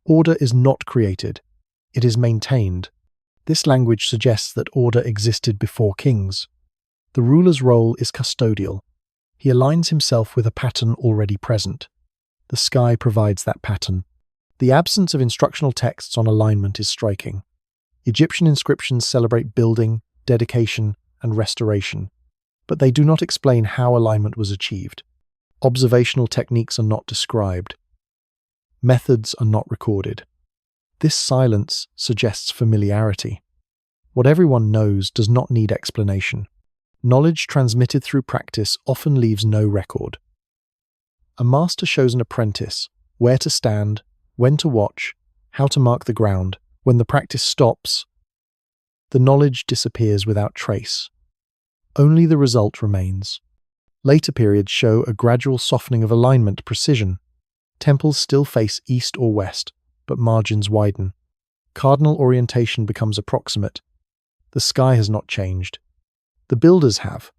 Order is not created, it is maintained. This language suggests that order existed before kings. The ruler's role is custodial. He aligns himself with a pattern already present. The sky provides that pattern. The absence of instructional texts on alignment is striking. Egyptian inscriptions celebrate building, dedication, and restoration, but they do not explain how alignment was achieved. Observational techniques are not described. Methods are not recorded. This silence suggests familiarity. What everyone knows does not need explanation. Knowledge transmitted through practice often leaves no record. A master shows an apprentice where to stand, when to watch, how to mark the ground. When the practice stops, the knowledge disappears without trace. Only the result remains. Later periods show a gradual softening of alignment precision. Temples still face east or west, but margins widen. Cardinal orientation becomes approximate. The sky has not changed. The builders have.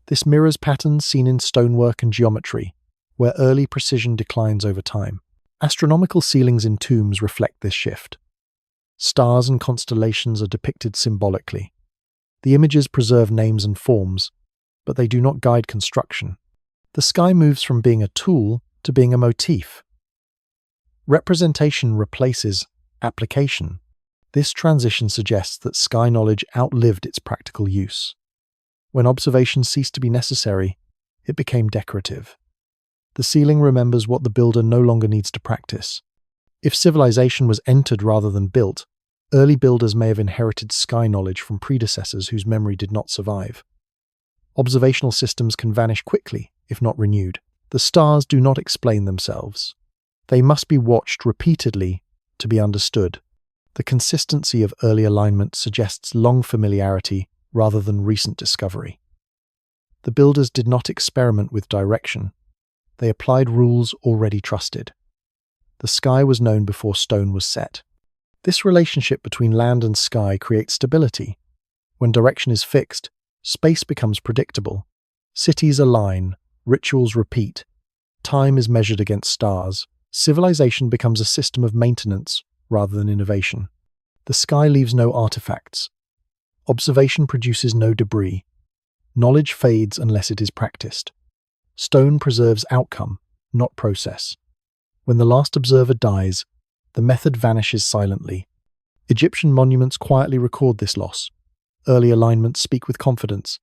This mirrors patterns seen in stonework and geometry, where early precision declines over time. Astronomical ceilings in tombs reflect this shift. Stars and constellations are depicted symbolically. The images preserve names and forms, but they do not guide construction. The sky moves from being a tool to being a motif. Representation replaces application. This transition suggests that sky knowledge outlived its practical use. When observation ceased to be necessary, it became decorative. The ceiling remembers what the builder no longer needs to practice. If civilization was entered rather than built, early builders may have inherited sky knowledge from predecessors whose memory did not survive. Observational systems can vanish quickly, if not renewed. The stars do not explain themselves. They must be watched repeatedly to be understood. The consistency of early alignment suggests long familiarity rather than recent discovery. The builders did not experiment with direction. They applied rules already trusted. The sky was known before stone was set. This relationship between land and sky creates stability. When direction is fixed, space becomes predictable. Cities align, rituals repeat, time is measured against stars. Civilization becomes a system of maintenance rather than innovation. The sky leaves no artifacts. Observation produces no debris. Knowledge fades unless it is practiced. Stone preserves outcome, not process. When the last observer dies, the method vanishes silently. Egyptian monuments quietly record this loss. Early alignments speak with confidence.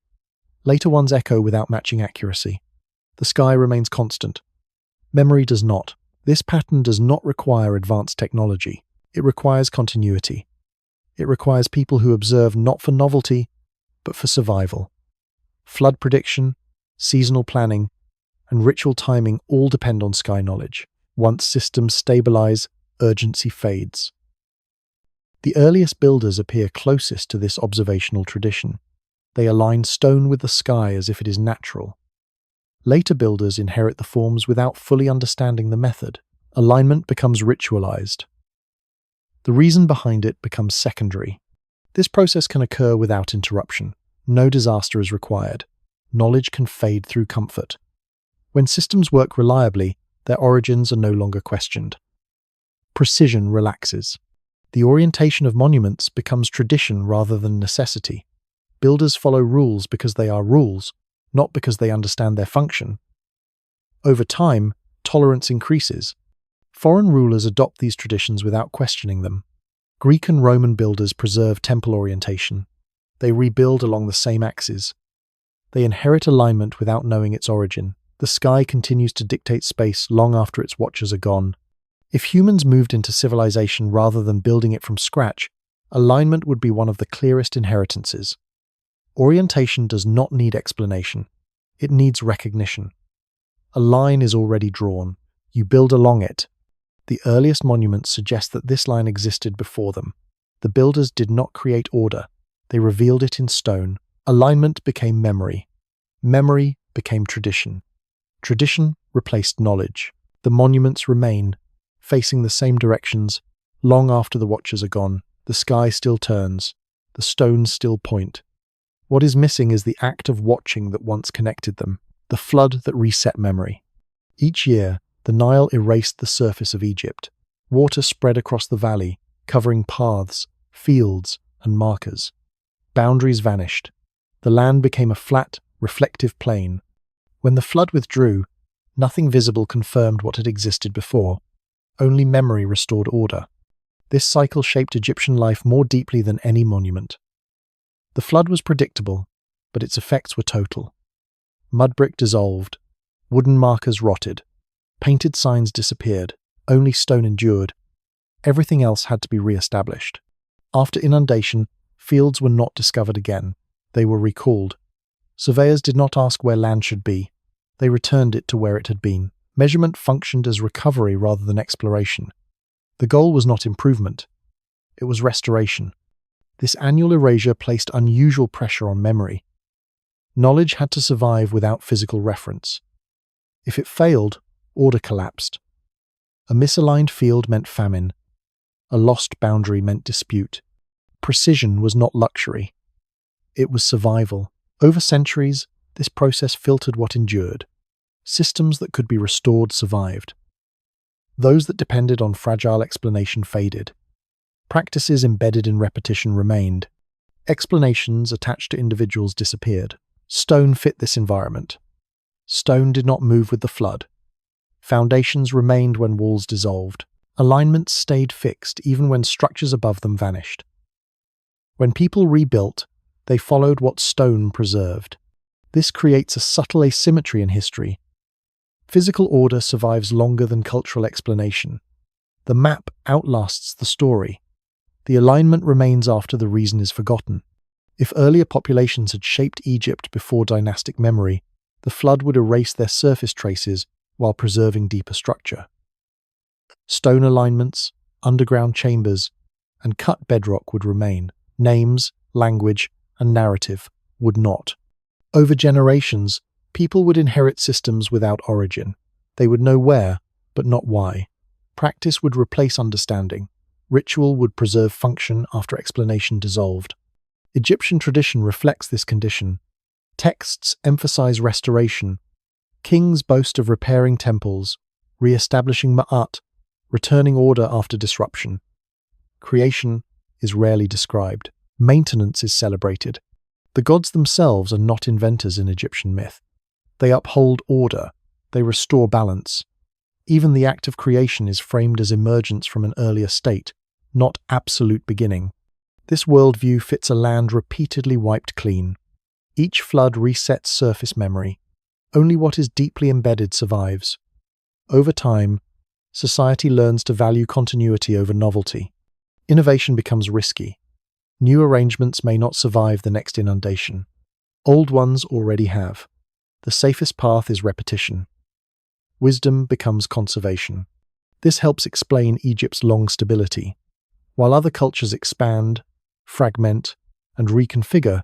Later ones echo without matching accuracy. The sky remains constant. Memory does not. This pattern does not require advanced technology. It requires continuity. It requires people who observe not for novelty, but for survival. Flood prediction, seasonal planning, and ritual timing all depend on sky knowledge. Once systems stabilize, urgency fades. The earliest builders appear closest to this observational tradition. They align stone with the sky as if it is natural. Later builders inherit the forms without fully understanding the method. Alignment becomes ritualized. The reason behind it becomes secondary. This process can occur without interruption. No disaster is required. Knowledge can fade through comfort. When systems work reliably, their origins are no longer questioned. Precision relaxes. The orientation of monuments becomes tradition rather than necessity. Builders follow rules because they are rules, not because they understand their function. Over time, tolerance increases. Foreign rulers adopt these traditions without questioning them. Greek and Roman builders preserve temple orientation. They rebuild along the same axes. They inherit alignment without knowing its origin. The sky continues to dictate space long after its watchers are gone. If humans moved into civilization rather than building it from scratch, alignment would be one of the clearest inheritances. Orientation does not need explanation. It needs recognition. A line is already drawn. You build along it. The earliest monuments suggest that this line existed before them. The builders did not create order. They revealed it in stone. Alignment became memory. Memory became tradition. Tradition replaced knowledge. The monuments remain, facing the same directions, long after the watchers are gone. The sky still turns. The stones still point. What is missing is the act of watching that once connected them, the flood that reset memory. Each year, the Nile erased the surface of Egypt. Water spread across the valley, covering paths, fields, and markers. Boundaries vanished. The land became a flat, reflective plain. When the flood withdrew, nothing visible confirmed what had existed before. Only memory restored order. This cycle shaped Egyptian life more deeply than any monument. The flood was predictable, but its effects were total. Mud brick dissolved, wooden markers rotted, painted signs disappeared, only stone endured. Everything else had to be re-established. After inundation, fields were not discovered again. They were recalled. Surveyors did not ask where land should be. They returned it to where it had been. Measurement functioned as recovery rather than exploration. The goal was not improvement. It was restoration. This annual erasure placed unusual pressure on memory. Knowledge had to survive without physical reference. If it failed, order collapsed. A misaligned field meant famine. A lost boundary meant dispute. Precision was not luxury. It was survival. Over centuries, this process filtered what endured. Systems that could be restored survived. Those that depended on fragile explanation faded. Practices embedded in repetition remained. Explanations attached to individuals disappeared. Stone fit this environment. Stone did not move with the flood. Foundations remained when walls dissolved. Alignments stayed fixed even when structures above them vanished. When people rebuilt, they followed what stone preserved. This creates a subtle asymmetry in history. Physical order survives longer than cultural explanation. The map outlasts the story. The alignment remains after the reason is forgotten. If earlier populations had shaped Egypt before dynastic memory, the flood would erase their surface traces while preserving deeper structure. Stone alignments, underground chambers, and cut bedrock would remain. Names, language, and narrative would not. Over generations, people would inherit systems without origin. They would know where, but not why. Practice would replace understanding. Ritual would preserve function after explanation dissolved. Egyptian tradition reflects this condition. Texts emphasize restoration. Kings boast of repairing temples, re-establishing ma'at, returning order after disruption. Creation is rarely described. Maintenance is celebrated. The gods themselves are not inventors in Egyptian myth. They uphold order. They restore balance. Even the act of creation is framed as emergence from an earlier state, not absolute beginning. This worldview fits a land repeatedly wiped clean. Each flood resets surface memory. Only what is deeply embedded survives. Over time, society learns to value continuity over novelty. Innovation becomes risky. New arrangements may not survive the next inundation. Old ones already have. The safest path is repetition. Wisdom becomes conservation. This helps explain Egypt's long stability. While other cultures expand, fragment, and reconfigure,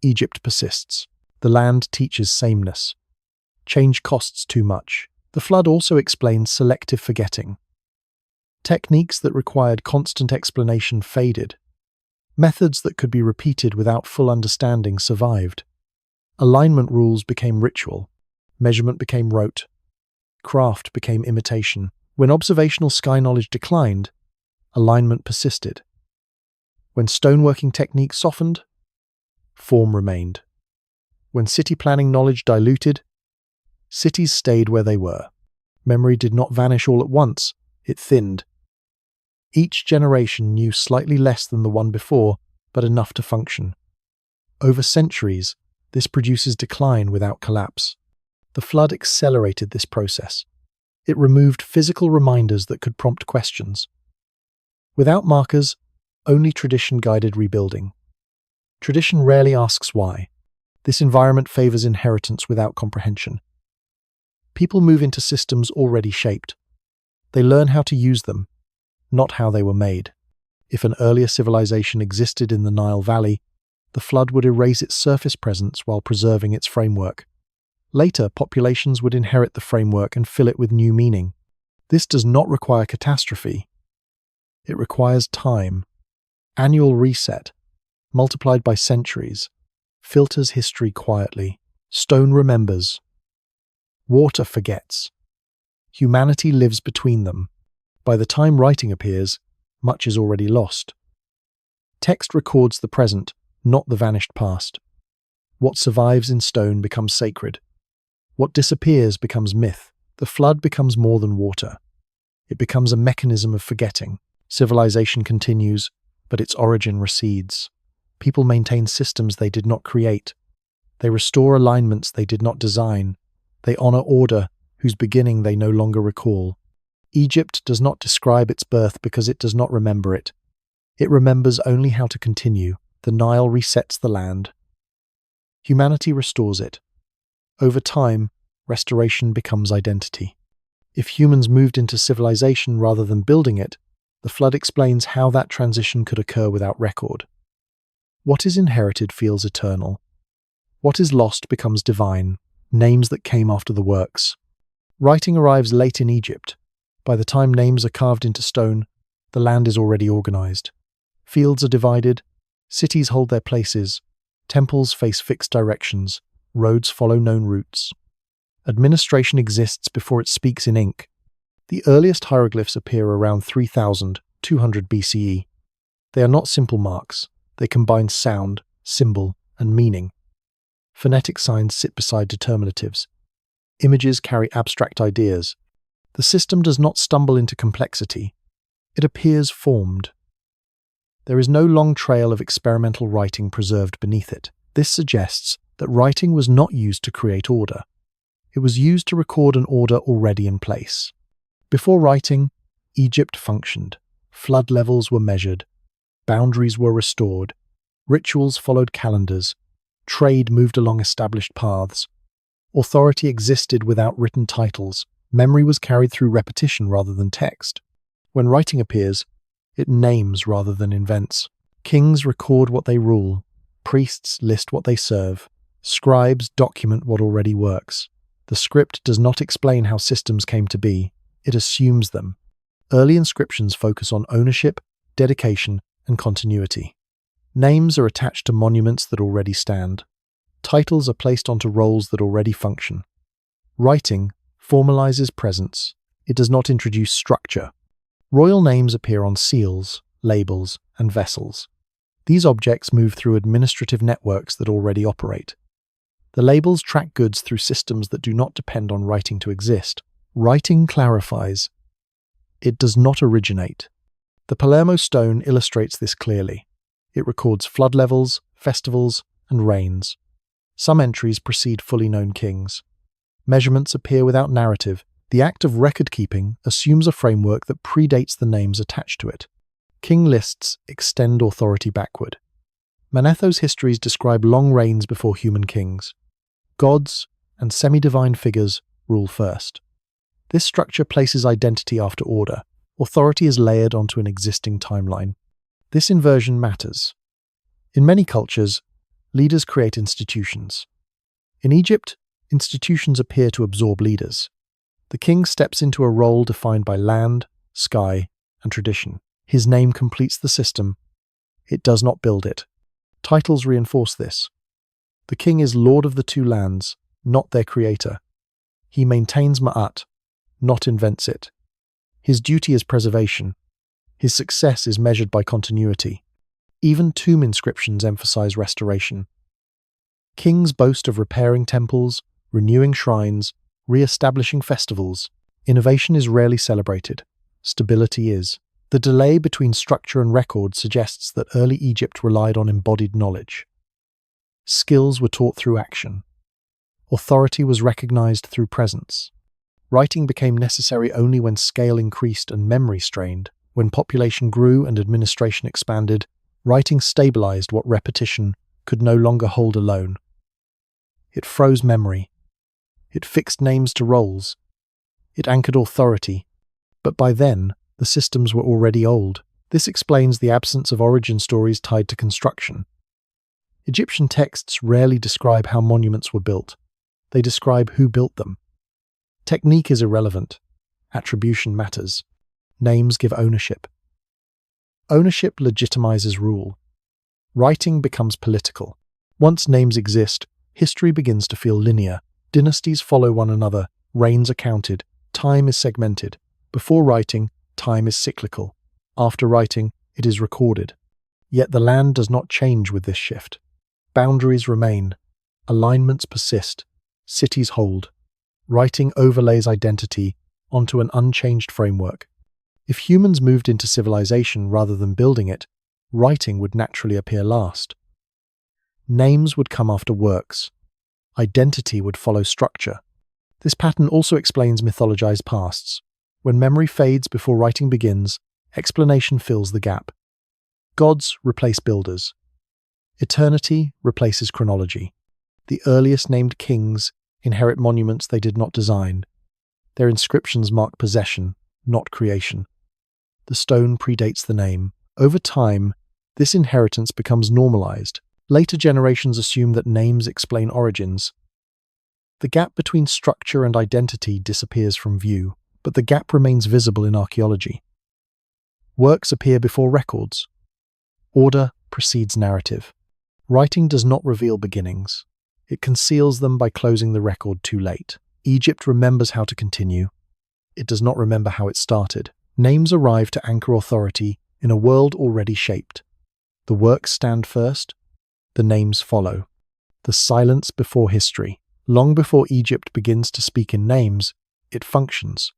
Egypt persists. The land teaches sameness. Change costs too much. The flood also explains selective forgetting. Techniques that required constant explanation faded. Methods that could be repeated without full understanding survived. Alignment rules became ritual. Measurement became rote. Craft became imitation. When observational sky knowledge declined, alignment persisted. When stoneworking techniques softened, form remained. When city planning knowledge diluted, cities stayed where they were. Memory did not vanish all at once, it thinned. Each generation knew slightly less than the one before, but enough to function. Over centuries, this produces decline without collapse. The flood accelerated this process. It removed physical reminders that could prompt questions. Without markers, only tradition guided rebuilding. Tradition rarely asks why. This environment favors inheritance without comprehension. People move into systems already shaped. They learn how to use them, not how they were made. If an earlier civilization existed in the Nile Valley, the flood would erase its surface presence while preserving its framework. Later, populations would inherit the framework and fill it with new meaning. This does not require catastrophe. It requires time. Annual reset, multiplied by centuries, filters history quietly. Stone remembers. Water forgets. Humanity lives between them. By the time writing appears, much is already lost. Text records the present, not the vanished past. What survives in stone becomes sacred. What disappears becomes myth. The flood becomes more than water. It becomes a mechanism of forgetting. Civilization continues, but its origin recedes. People maintain systems they did not create. They restore alignments they did not design. They honor order whose beginning they no longer recall. Egypt does not describe its birth because it does not remember it. It remembers only how to continue. The Nile resets the land. Humanity restores it. Over time, restoration becomes identity. If humans moved into civilization rather than building it, the flood explains how that transition could occur without record. What is inherited feels eternal. What is lost becomes divine, names that came after the works. Writing arrives late in Egypt. By the time names are carved into stone, the land is already organized. Fields are divided, cities hold their places, temples face fixed directions, roads follow known routes. Administration exists before it speaks in ink. The earliest hieroglyphs appear around 3200 BCE. They are not simple marks. They combine sound, symbol, and meaning. Phonetic signs sit beside determinatives. Images carry abstract ideas. The system does not stumble into complexity. It appears formed. There is no long trail of experimental writing preserved beneath it. This suggests that writing was not used to create order. It was used to record an order already in place. Before writing, Egypt functioned. Flood levels were measured. Boundaries were restored. Rituals followed calendars. Trade moved along established paths. Authority existed without written titles. Memory was carried through repetition rather than text. When writing appears, it names rather than invents. Kings record what they rule. Priests list what they serve. Scribes document what already works. The script does not explain how systems came to be. It assumes them. Early inscriptions focus on ownership, dedication, and continuity. Names are attached to monuments that already stand. Titles are placed onto roles that already function. Writing formalizes presence. It does not introduce structure. Royal names appear on seals, labels, and vessels. These objects move through administrative networks that already operate. The labels track goods through systems that do not depend on writing to exist. Writing clarifies. It does not originate. The Palermo stone illustrates this clearly. It records flood levels, festivals, and rains. Some entries precede fully known kings. Measurements appear without narrative. The act of record-keeping assumes a framework that predates the names attached to it. King lists extend authority backward. Manetho's histories describe long reigns before human kings. Gods and semi-divine figures rule first. This structure places identity after order. Authority is layered onto an existing timeline. This inversion matters. In many cultures, leaders create institutions. In Egypt, institutions appear to absorb leaders. The king steps into a role defined by land, sky, and tradition. His name completes the system. It does not build it. Titles reinforce this. The king is lord of the two lands, not their creator. He maintains Ma'at, not invents it. His duty is preservation. His success is measured by continuity. Even tomb inscriptions emphasize restoration. Kings boast of repairing temples, renewing shrines, re-establishing festivals. Innovation is rarely celebrated. Stability is. The delay between structure and record suggests that early Egypt relied on embodied knowledge. Skills were taught through action. Authority was recognized through presence. Writing became necessary only when scale increased and memory strained. When population grew and administration expanded, writing stabilized what repetition could no longer hold alone. It froze memory. It fixed names to roles. It anchored authority. But by then, the systems were already old. This explains the absence of origin stories tied to construction. Egyptian texts rarely describe how monuments were built. They describe who built them. Technique is irrelevant. Attribution matters. Names give ownership. Ownership legitimizes rule. Writing becomes political. Once names exist, history begins to feel linear. Dynasties follow one another, reigns are counted, time is segmented. Before writing, time is cyclical. After writing, it is recorded. Yet the land does not change with this shift. Boundaries remain, alignments persist, cities hold. Writing overlays identity onto an unchanged framework. If humans moved into civilization rather than building it, writing would naturally appear last. Names would come after works. Identity would follow structure. This pattern also explains mythologized pasts. When memory fades before writing begins, explanation fills the gap. Gods replace builders. Eternity replaces chronology. The earliest named kings inherit monuments they did not design. Their inscriptions mark possession, not creation. The stone predates the name. Over time, this inheritance becomes normalized. Later generations assume that names explain origins. The gap between structure and identity disappears from view, but the gap remains visible in archaeology. Works appear before records. Order precedes narrative. Writing does not reveal beginnings. It conceals them by closing the record too late. Egypt remembers how to continue. It does not remember how it started. Names arrive to anchor authority in a world already shaped. The works stand first, the names follow. The silence before history. Long before Egypt begins to speak in names, it functions.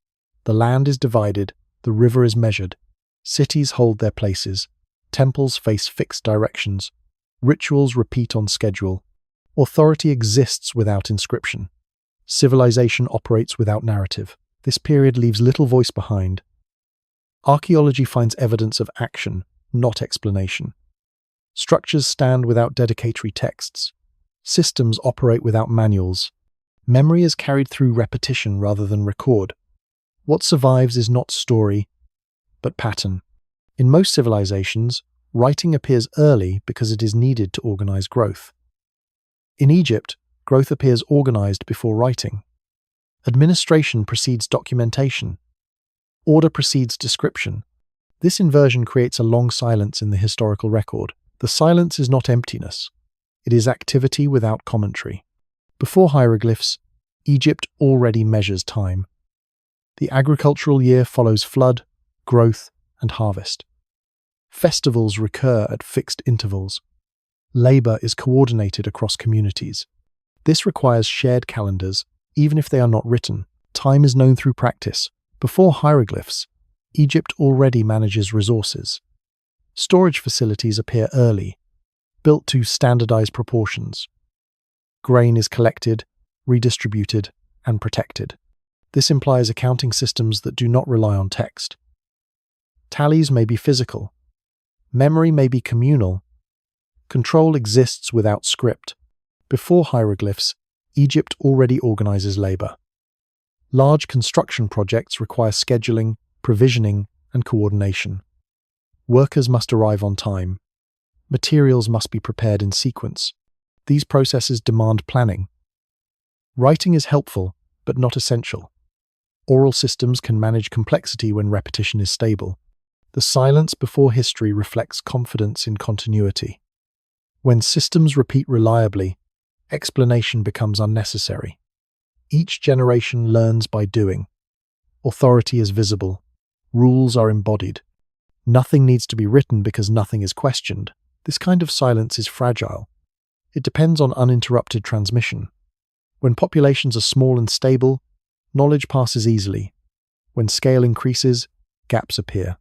The land is divided, the river is measured. Cities hold their places. Temples face fixed directions. Rituals repeat on schedule. Authority exists without inscription. Civilization operates without narrative. This period leaves little voice behind. Archaeology finds evidence of action, not explanation. Structures stand without dedicatory texts. Systems operate without manuals. Memory is carried through repetition rather than record. What survives is not story, but pattern. In most civilizations, writing appears early because it is needed to organize growth. In Egypt, growth appears organized before writing. Administration precedes documentation. Order precedes description. This inversion creates a long silence in the historical record. The silence is not emptiness. It is activity without commentary. Before hieroglyphs, Egypt already measures time. The agricultural year follows flood, growth, and harvest. Festivals recur at fixed intervals. Labor is coordinated across communities. This requires shared calendars, even if they are not written. Time is known through practice. Before hieroglyphs, Egypt already manages resources. Storage facilities appear early, built to standardized proportions. Grain is collected, redistributed, and protected. This implies accounting systems that do not rely on text. Tallies may be physical. Memory may be communal. Control exists without script. Before hieroglyphs, Egypt already organizes labor. Large construction projects require scheduling, provisioning, and coordination. Workers must arrive on time. Materials must be prepared in sequence. These processes demand planning. Writing is helpful, but not essential. Oral systems can manage complexity when repetition is stable. The silence before history reflects confidence in continuity. When systems repeat reliably, explanation becomes unnecessary. Each generation learns by doing. Authority is visible. Rules are embodied. Nothing needs to be written because nothing is questioned. This kind of silence is fragile. It depends on uninterrupted transmission. When populations are small and stable, knowledge passes easily. When scale increases, gaps appear.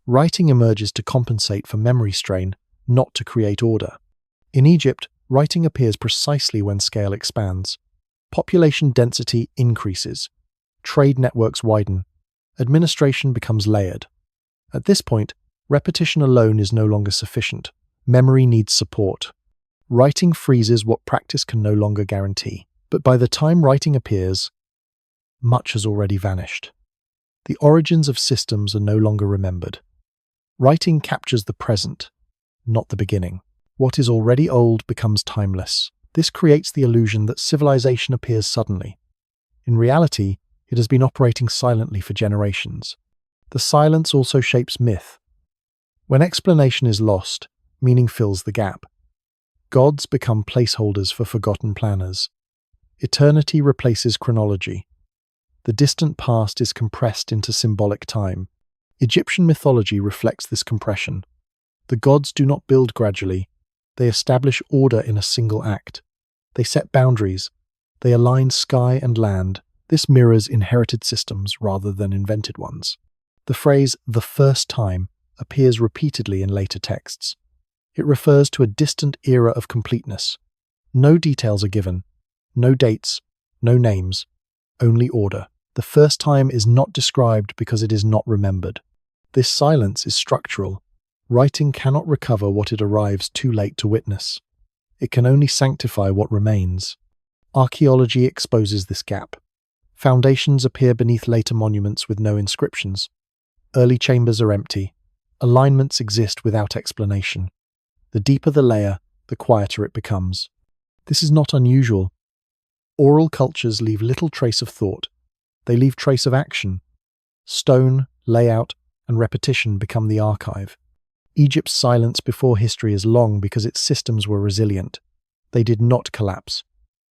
Writing emerges to compensate for memory strain, not to create order. In Egypt, writing appears precisely when scale expands. Population density increases. Trade networks widen. Administration becomes layered. At this point, repetition alone is no longer sufficient. Memory needs support. Writing freezes what practice can no longer guarantee. But by the time writing appears, much has already vanished. The origins of systems are no longer remembered. Writing captures the present, not the beginning. What is already old becomes timeless. This creates the illusion that civilization appears suddenly. In reality, it has been operating silently for generations. The silence also shapes myth. When explanation is lost, meaning fills the gap. Gods become placeholders for forgotten planners. Eternity replaces chronology. The distant past is compressed into symbolic time. Egyptian mythology reflects this compression. The gods do not build gradually. They establish order in a single act. They set boundaries. They align sky and land. This mirrors inherited systems rather than invented ones. The phrase "the first time" appears repeatedly in later texts. It refers to a distant era of completeness. No details are given, no dates, no names, only order. The first time is not described because it is not remembered. This silence is structural. Writing cannot recover what it arrives too late to witness. It can only sanctify what remains. Archaeology exposes this gap. Foundations appear beneath later monuments with no inscriptions. Early chambers are empty. Alignments exist without explanation. The deeper the layer, the quieter it becomes. This is not unusual. Oral cultures leave little trace of thought. They leave trace of action. Stone, layout, and repetition become the archive. Egypt's silence before history is long because its systems were resilient. They did not collapse.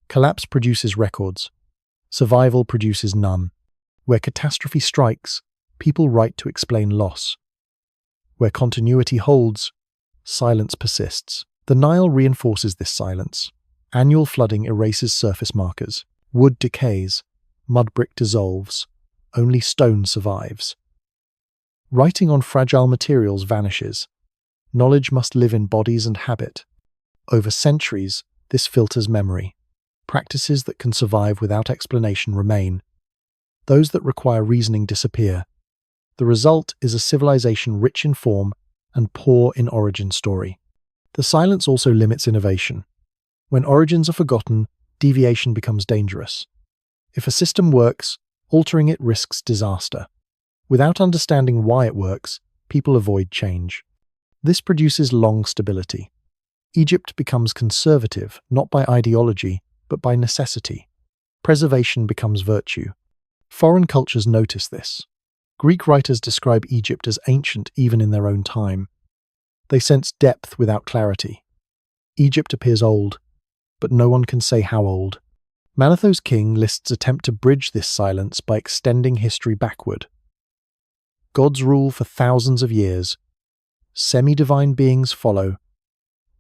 Collapse produces records. Survival produces none. Where catastrophe strikes, people write to explain loss. Where continuity holds, silence persists. The Nile reinforces this silence. Annual flooding erases surface markers. Wood decays. Mud brick dissolves. Only stone survives. Writing on fragile materials vanishes. Knowledge must live in bodies and habit. Over centuries, this filters memory. Practices that can survive without explanation remain. Those that require reasoning disappear. The result is a civilization rich in form and poor in origin story. The silence also limits innovation. When origins are forgotten, deviation becomes dangerous. If a system works, altering it risks disaster. Without understanding why it works, people avoid change. This produces long stability. Egypt becomes conservative, not by ideology, but by necessity. Preservation becomes virtue. Foreign cultures notice this. Greek writers describe Egypt as ancient even in their own time. They sense depth without clarity. Egypt appears old, but no one can say how old. Manetho's king lists attempt to bridge this silence by extending history backward. Gods rule for thousands of years. Semi-divine beings follow.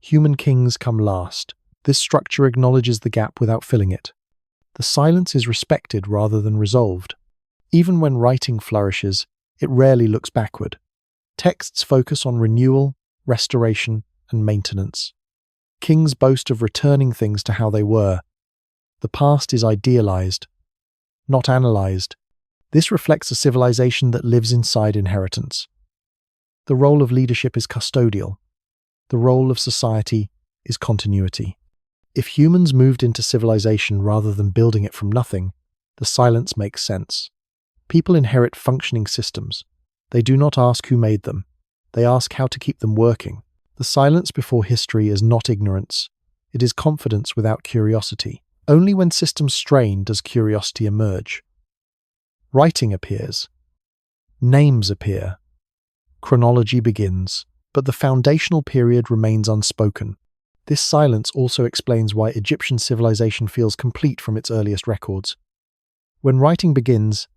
Human kings come last. This structure acknowledges the gap without filling it. The silence is respected rather than resolved. Even when writing flourishes, it rarely looks backward. Texts focus on renewal, restoration, and maintenance. Kings boast of returning things to how they were. The past is idealized, not analyzed. This reflects a civilization that lives inside inheritance. The role of leadership is custodial. The role of society is continuity. If humans moved into civilization rather than building it from nothing, the silence makes sense. People inherit functioning systems. They do not ask who made them. They ask how to keep them working. The silence before history is not ignorance. It is confidence without curiosity. Only when systems strain does curiosity emerge. Writing appears. Names appear. Chronology begins. But the foundational period remains unspoken. This silence also explains why Egyptian civilization feels complete from its earliest records. When writing begins,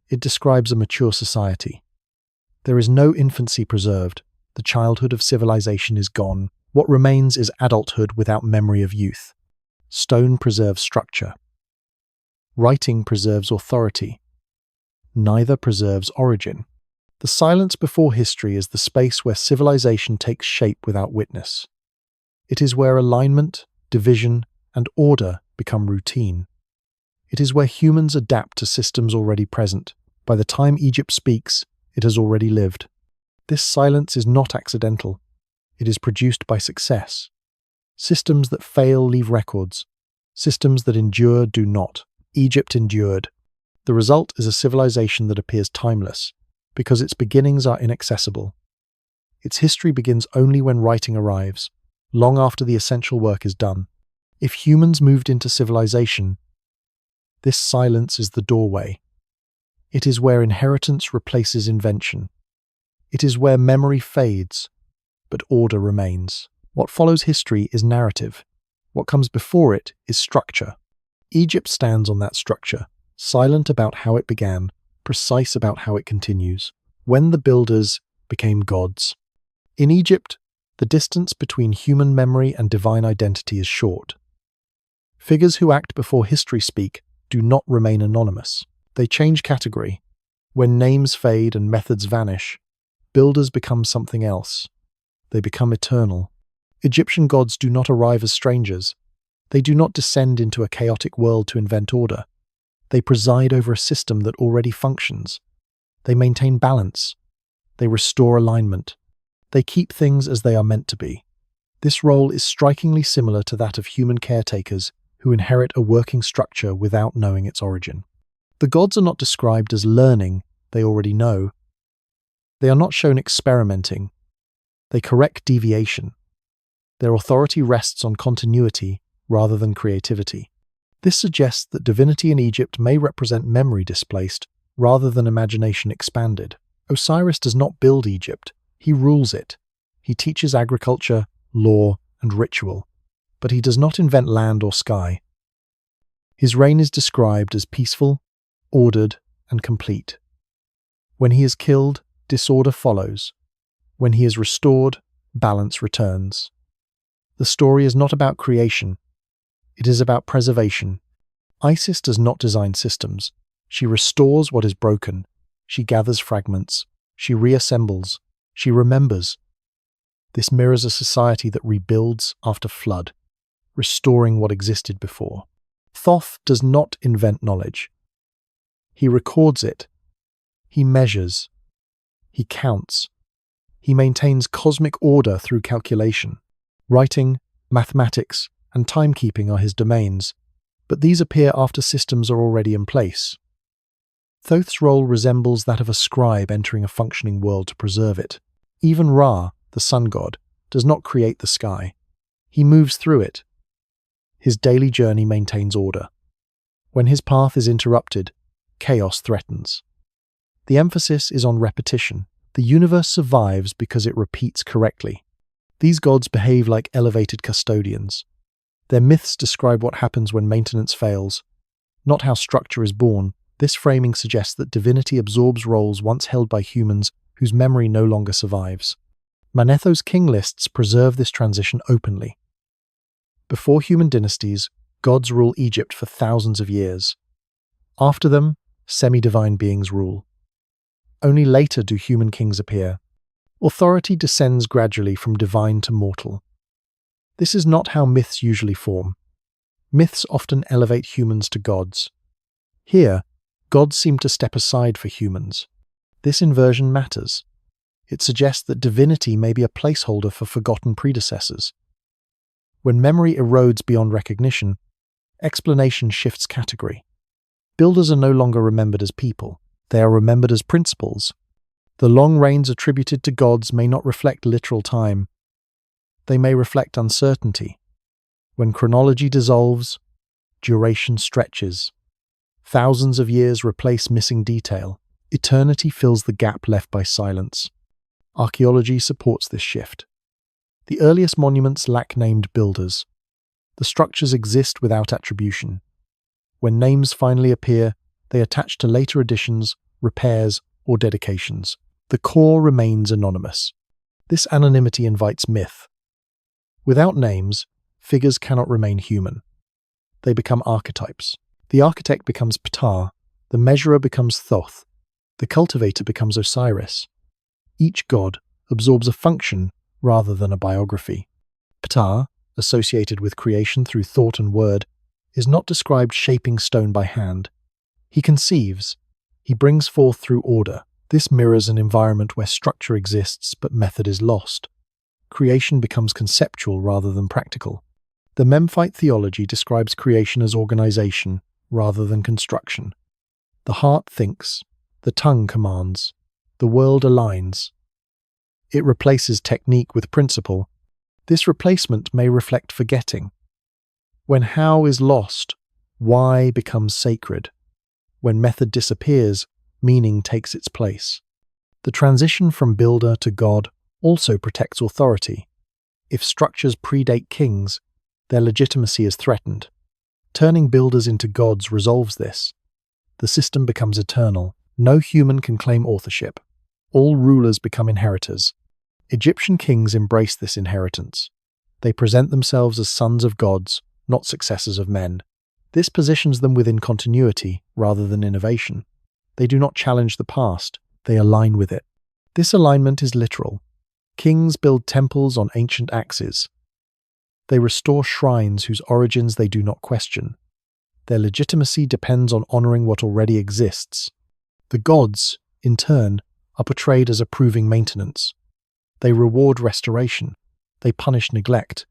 it describes a mature society. There is no infancy preserved. The childhood of civilization is gone. What remains is adulthood without memory of youth. Stone preserves structure. Writing preserves authority. Neither preserves origin. The silence before history is the space where civilization takes shape without witness. It is where alignment, division, and order become routine. It is where humans adapt to systems already present. By the time Egypt speaks, it has already lived. This silence is not accidental. It is produced by success. Systems that fail leave records. Systems that endure do not. Egypt endured. The result is a civilization that appears timeless, because its beginnings are inaccessible. Its history begins only when writing arrives, long after the essential work is done. If humans moved into civilization, this silence is the doorway. It is where inheritance replaces invention. It is where memory fades, but order remains. What follows history is narrative. What comes before it is structure. Egypt stands on that structure, silent about how it began, precise about how it continues. When the builders became gods. In Egypt, The distance between human memory and divine identity is short. Figures who act before history speak do not remain anonymous. They change category. When names fade and methods vanish, builders become something else. They become eternal. Egyptian gods do not arrive as strangers. They do not descend into a chaotic world to invent order. They preside over a system that already functions. They maintain balance. They restore alignment. They keep things as they are meant to be. This role is strikingly similar to that of human caretakers who inherit a working structure without knowing its origin. The gods are not described as learning, they already know. They are not shown experimenting. They correct deviation. Their authority rests on continuity rather than creativity. This suggests that divinity in Egypt may represent memory displaced rather than imagination expanded. Osiris does not build Egypt, he rules it. He teaches agriculture, law, and ritual, but he does not invent land or sky. His reign is described as peaceful, ordered, and complete. When he is killed, disorder follows. When he is restored, balance returns. The story is not about creation. It is about preservation. Isis does not design systems. She restores what is broken. She gathers fragments. She reassembles. She remembers. This mirrors a society that rebuilds after flood, restoring what existed before. Thoth does not invent knowledge. He records it. He measures. He counts. He maintains cosmic order through calculation. Writing, mathematics, and timekeeping are his domains, but these appear after systems are already in place. Thoth's role resembles that of a scribe entering a functioning world to preserve it. Even Ra, the sun god, does not create the sky. He moves through it. His daily journey maintains order. When his path is interrupted, chaos threatens. The emphasis is on repetition. The universe survives because it repeats correctly. These gods behave like elevated custodians. Their myths describe what happens when maintenance fails, not how structure is born. This framing suggests that divinity absorbs roles once held by humans whose memory no longer survives. Manetho's king lists preserve this transition openly. Before human dynasties, gods rule Egypt for thousands of years. After them, semi-divine beings rule. Only later do human kings appear. Authority descends gradually from divine to mortal. This is not how myths usually form. Myths often elevate humans to gods. Here, gods seem to step aside for humans. This inversion matters. It suggests that divinity may be a placeholder for forgotten predecessors. When memory erodes beyond recognition, explanation shifts category. Builders are no longer remembered as people. They are remembered as principles. The long reigns attributed to gods may not reflect literal time. They may reflect uncertainty. When chronology dissolves, duration stretches. Thousands of years replace missing detail. Eternity fills the gap left by silence. Archaeology supports this shift. The earliest monuments lack named builders. The structures exist without attribution. When names finally appear, they attach to later additions, repairs, or dedications. The core remains anonymous. This anonymity invites myth. Without names, figures cannot remain human. They become archetypes. The architect becomes Ptah, the measurer becomes Thoth, the cultivator becomes Osiris. Each god absorbs a function rather than a biography. Ptah, associated with creation through thought and word, is not described shaping stone by hand. He conceives. He brings forth through order. This mirrors an environment where structure exists but method is lost. Creation becomes conceptual rather than practical. The Memphite theology describes creation as organization rather than construction. The heart thinks, the tongue commands, the world aligns. It replaces technique with principle. This replacement may reflect forgetting. When how is lost, why becomes sacred. When method disappears, meaning takes its place. The transition from builder to god also protects authority. If structures predate kings, their legitimacy is threatened. Turning builders into gods resolves this. The system becomes eternal. No human can claim authorship. All rulers become inheritors. Egyptian kings embrace this inheritance. They present themselves as sons of gods, not successors of men. This positions them within continuity rather than innovation. They do not challenge the past, they align with it. This alignment is literal. Kings build temples on ancient axes. They restore shrines whose origins they do not question. Their legitimacy depends on honoring what already exists. The gods, in turn, are portrayed as approving maintenance. They reward restoration. They punish neglect.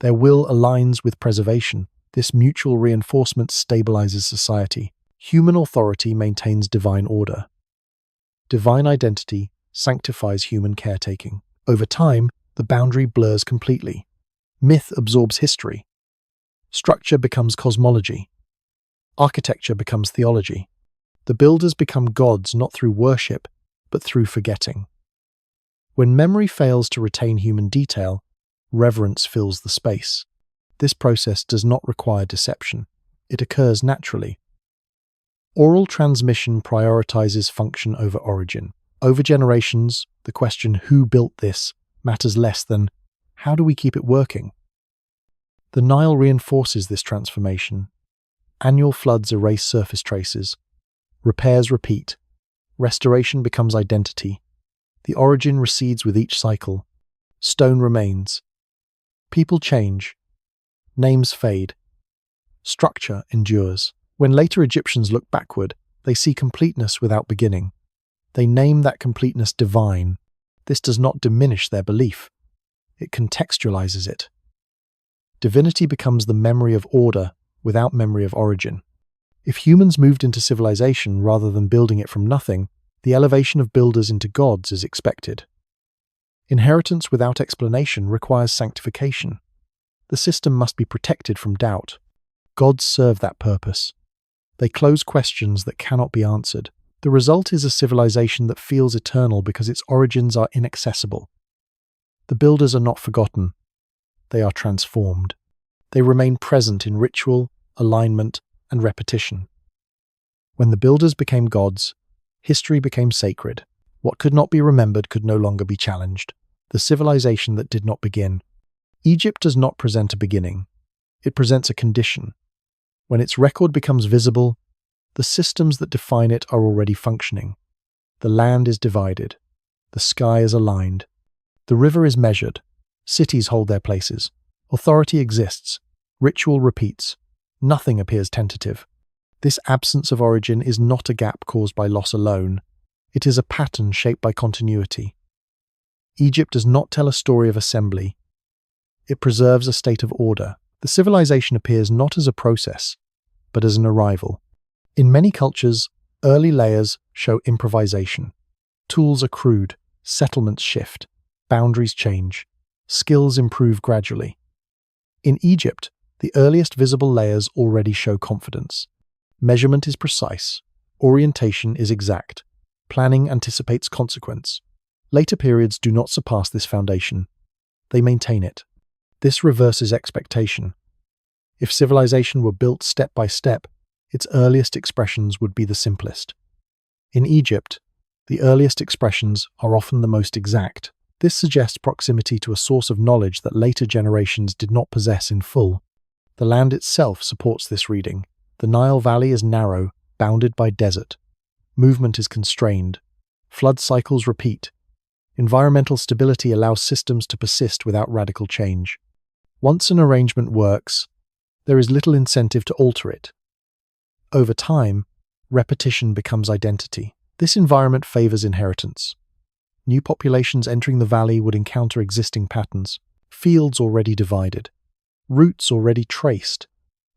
Their will aligns with preservation. This mutual reinforcement stabilizes society. Human authority maintains divine order. Divine identity sanctifies human caretaking. Over time, the boundary blurs completely. Myth absorbs history. Structure becomes cosmology. Architecture becomes theology. The builders become gods not through worship, but through forgetting. When memory fails to retain human detail, reverence fills the space. This process does not require deception. It occurs naturally. Oral transmission prioritizes function over origin. Over generations, the question "who built this?" matters less than "how do we keep it working?" The Nile reinforces this transformation. Annual floods erase surface traces. Repairs repeat. Restoration becomes identity. The origin recedes with each cycle. Stone remains. People change. Names fade. Structure endures. When later Egyptians look backward, they see completeness without beginning. They name that completeness divine. This does not diminish their belief. It contextualizes it. Divinity becomes the memory of order without memory of origin. If humans moved into civilization rather than building it from nothing, the elevation of builders into gods is expected. Inheritance without explanation requires sanctification. The system must be protected from doubt. Gods serve that purpose. They close questions that cannot be answered. The result is a civilization that feels eternal because its origins are inaccessible. The builders are not forgotten. They are transformed. They remain present in ritual, alignment, and repetition. When the builders became gods, history became sacred. What could not be remembered could no longer be challenged. The civilization that did not begin. Egypt does not present a beginning. It presents a condition. When its record becomes visible, the systems that define it are already functioning. The land is divided. The sky is aligned. The river is measured. Cities hold their places. Authority exists. Ritual repeats. Nothing appears tentative. This absence of origin is not a gap caused by loss alone. It is a pattern shaped by continuity. Egypt does not tell a story of assembly. It preserves a state of order. The civilization appears not as a process, but as an arrival. In many cultures, early layers show improvisation. Tools are crude, settlements shift, boundaries change, skills improve gradually. In Egypt, the earliest visible layers already show confidence. Measurement is precise. Orientation is exact. Planning anticipates consequence. Later periods do not surpass this foundation. They maintain it. This reverses expectation. If civilization were built step by step, its earliest expressions would be the simplest. In Egypt, the earliest expressions are often the most exact. This suggests proximity to a source of knowledge that later generations did not possess in full. The land itself supports this reading. The Nile Valley is narrow, bounded by desert. Movement is constrained. Flood cycles repeat. Environmental stability allows systems to persist without radical change. Once an arrangement works, there is little incentive to alter it. Over time, repetition becomes identity. This environment favors inheritance. New populations entering the valley would encounter existing patterns, fields already divided, routes already traced,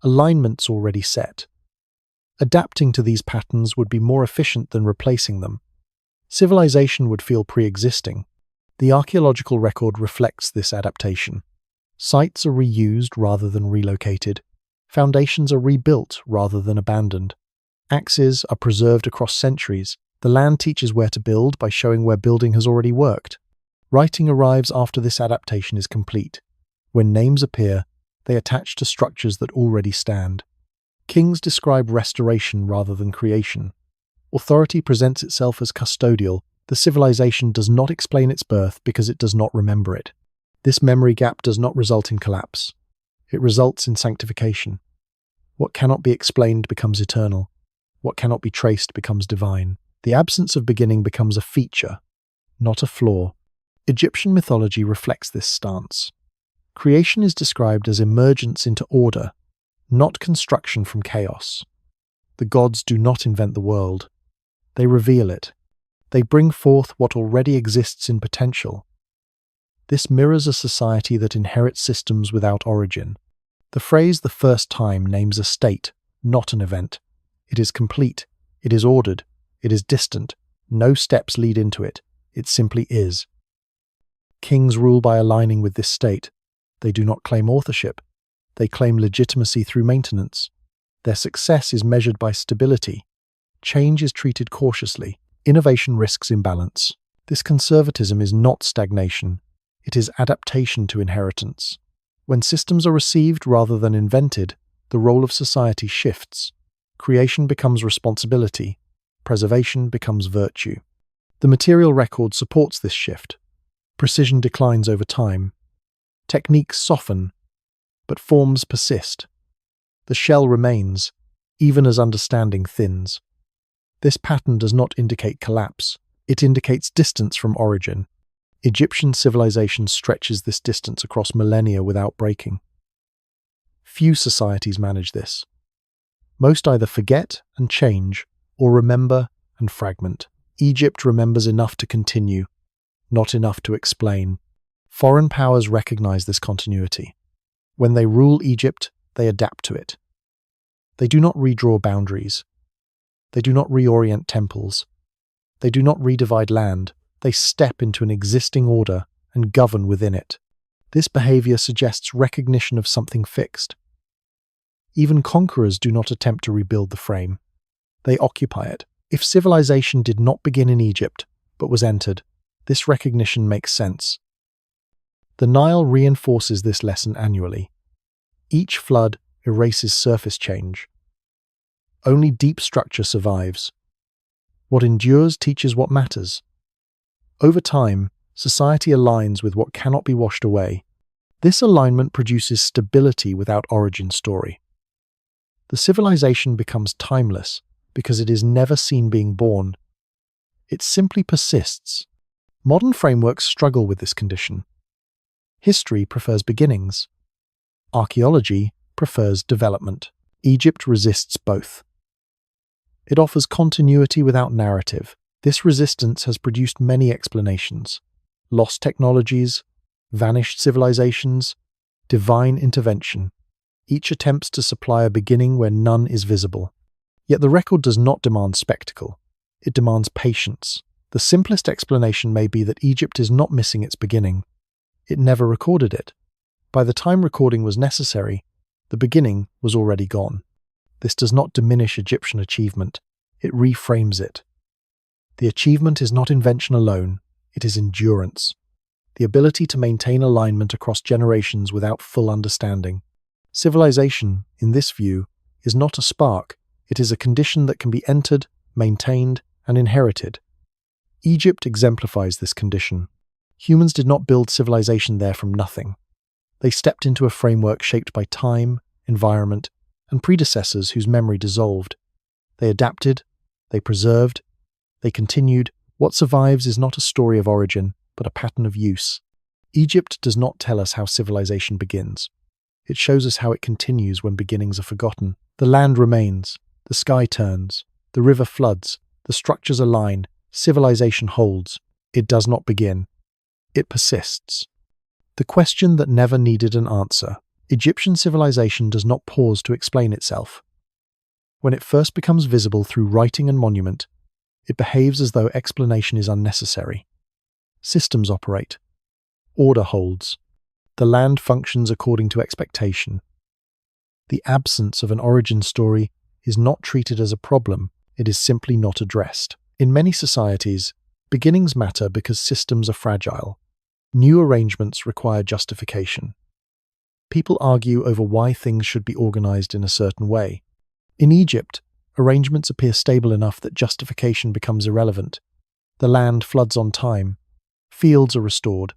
alignments already set. Adapting to these patterns would be more efficient than replacing them. Civilization would feel pre-existing. The archaeological record reflects this adaptation. Sites are reused rather than relocated. Foundations are rebuilt rather than abandoned. Axes are preserved across centuries. The land teaches where to build by showing where building has already worked. Writing arrives after this adaptation is complete. When names appear, they attach to structures that already stand. Kings describe restoration rather than creation. Authority presents itself as custodial. The civilization does not explain its birth because it does not remember it. This memory gap does not result in collapse. It results in sanctification. What cannot be explained becomes eternal. What cannot be traced becomes divine. The absence of beginning becomes a feature, not a flaw. Egyptian mythology reflects this stance. Creation is described as emergence into order, not construction from chaos. The gods do not invent the world. They reveal it. They bring forth what already exists in potential. This mirrors a society that inherits systems without origin. The phrase "the first time" names a state, not an event. It is complete. It is ordered. It is distant. No steps lead into it. It simply is. Kings rule by aligning with this state. They do not claim authorship. They claim legitimacy through maintenance. Their success is measured by stability. Change is treated cautiously. Innovation risks imbalance. This conservatism is not stagnation. It is adaptation to inheritance. When systems are received rather than invented, the role of society shifts. Creation becomes responsibility. Preservation becomes virtue. The material record supports this shift. Precision declines over time. Techniques soften, but forms persist. The shell remains, even as understanding thins. This pattern does not indicate collapse. It indicates distance from origin. Egyptian civilization stretches this distance across millennia without breaking. Few societies manage this. Most either forget and change, or remember and fragment. Egypt remembers enough to continue, not enough to explain. Foreign powers recognize this continuity. When they rule Egypt, they adapt to it. They do not redraw boundaries. They do not reorient temples. They do not redivide land. They step into an existing order and govern within it. This behavior suggests recognition of something fixed. Even conquerors do not attempt to rebuild the frame. They occupy it. If civilization did not begin in Egypt, but was entered, this recognition makes sense. The Nile reinforces this lesson annually. Each flood erases surface change. Only deep structure survives. What endures teaches what matters. Over time, society aligns with what cannot be washed away. This alignment produces stability without origin story. The civilization becomes timeless because it is never seen being born. It simply persists. Modern frameworks struggle with this condition. History prefers beginnings. Archaeology prefers development. Egypt resists both. It offers continuity without narrative. This resistance has produced many explanations. Lost technologies, vanished civilizations, divine intervention. Each attempts to supply a beginning where none is visible. Yet the record does not demand spectacle. It demands patience. The simplest explanation may be that Egypt is not missing its beginning. It never recorded it. By the time recording was necessary, the beginning was already gone. This does not diminish Egyptian achievement. It reframes it. The achievement is not invention alone. It is endurance. The ability to maintain alignment across generations without full understanding. Civilization, in this view, is not a spark. It is a condition that can be entered, maintained, and inherited. Egypt exemplifies this condition. Humans did not build civilization there from nothing. They stepped into a framework shaped by time, environment, and predecessors whose memory dissolved. They adapted, they preserved, they continued. What survives is not a story of origin, but a pattern of use. Egypt does not tell us how civilization begins. It shows us how it continues when beginnings are forgotten. The land remains, the sky turns, the river floods, the structures align, civilization holds. It does not begin. It persists. The question that never needed an answer. Egyptian civilization does not pause to explain itself. When it first becomes visible through writing and monument, it behaves as though explanation is unnecessary. Systems operate. Order holds. The land functions according to expectation. The absence of an origin story is not treated as a problem, it is simply not addressed. In many societies, beginnings matter because systems are fragile. New arrangements require justification. People argue over why things should be organized in a certain way. In Egypt, arrangements appear stable enough that justification becomes irrelevant. The land floods on time. Fields are restored.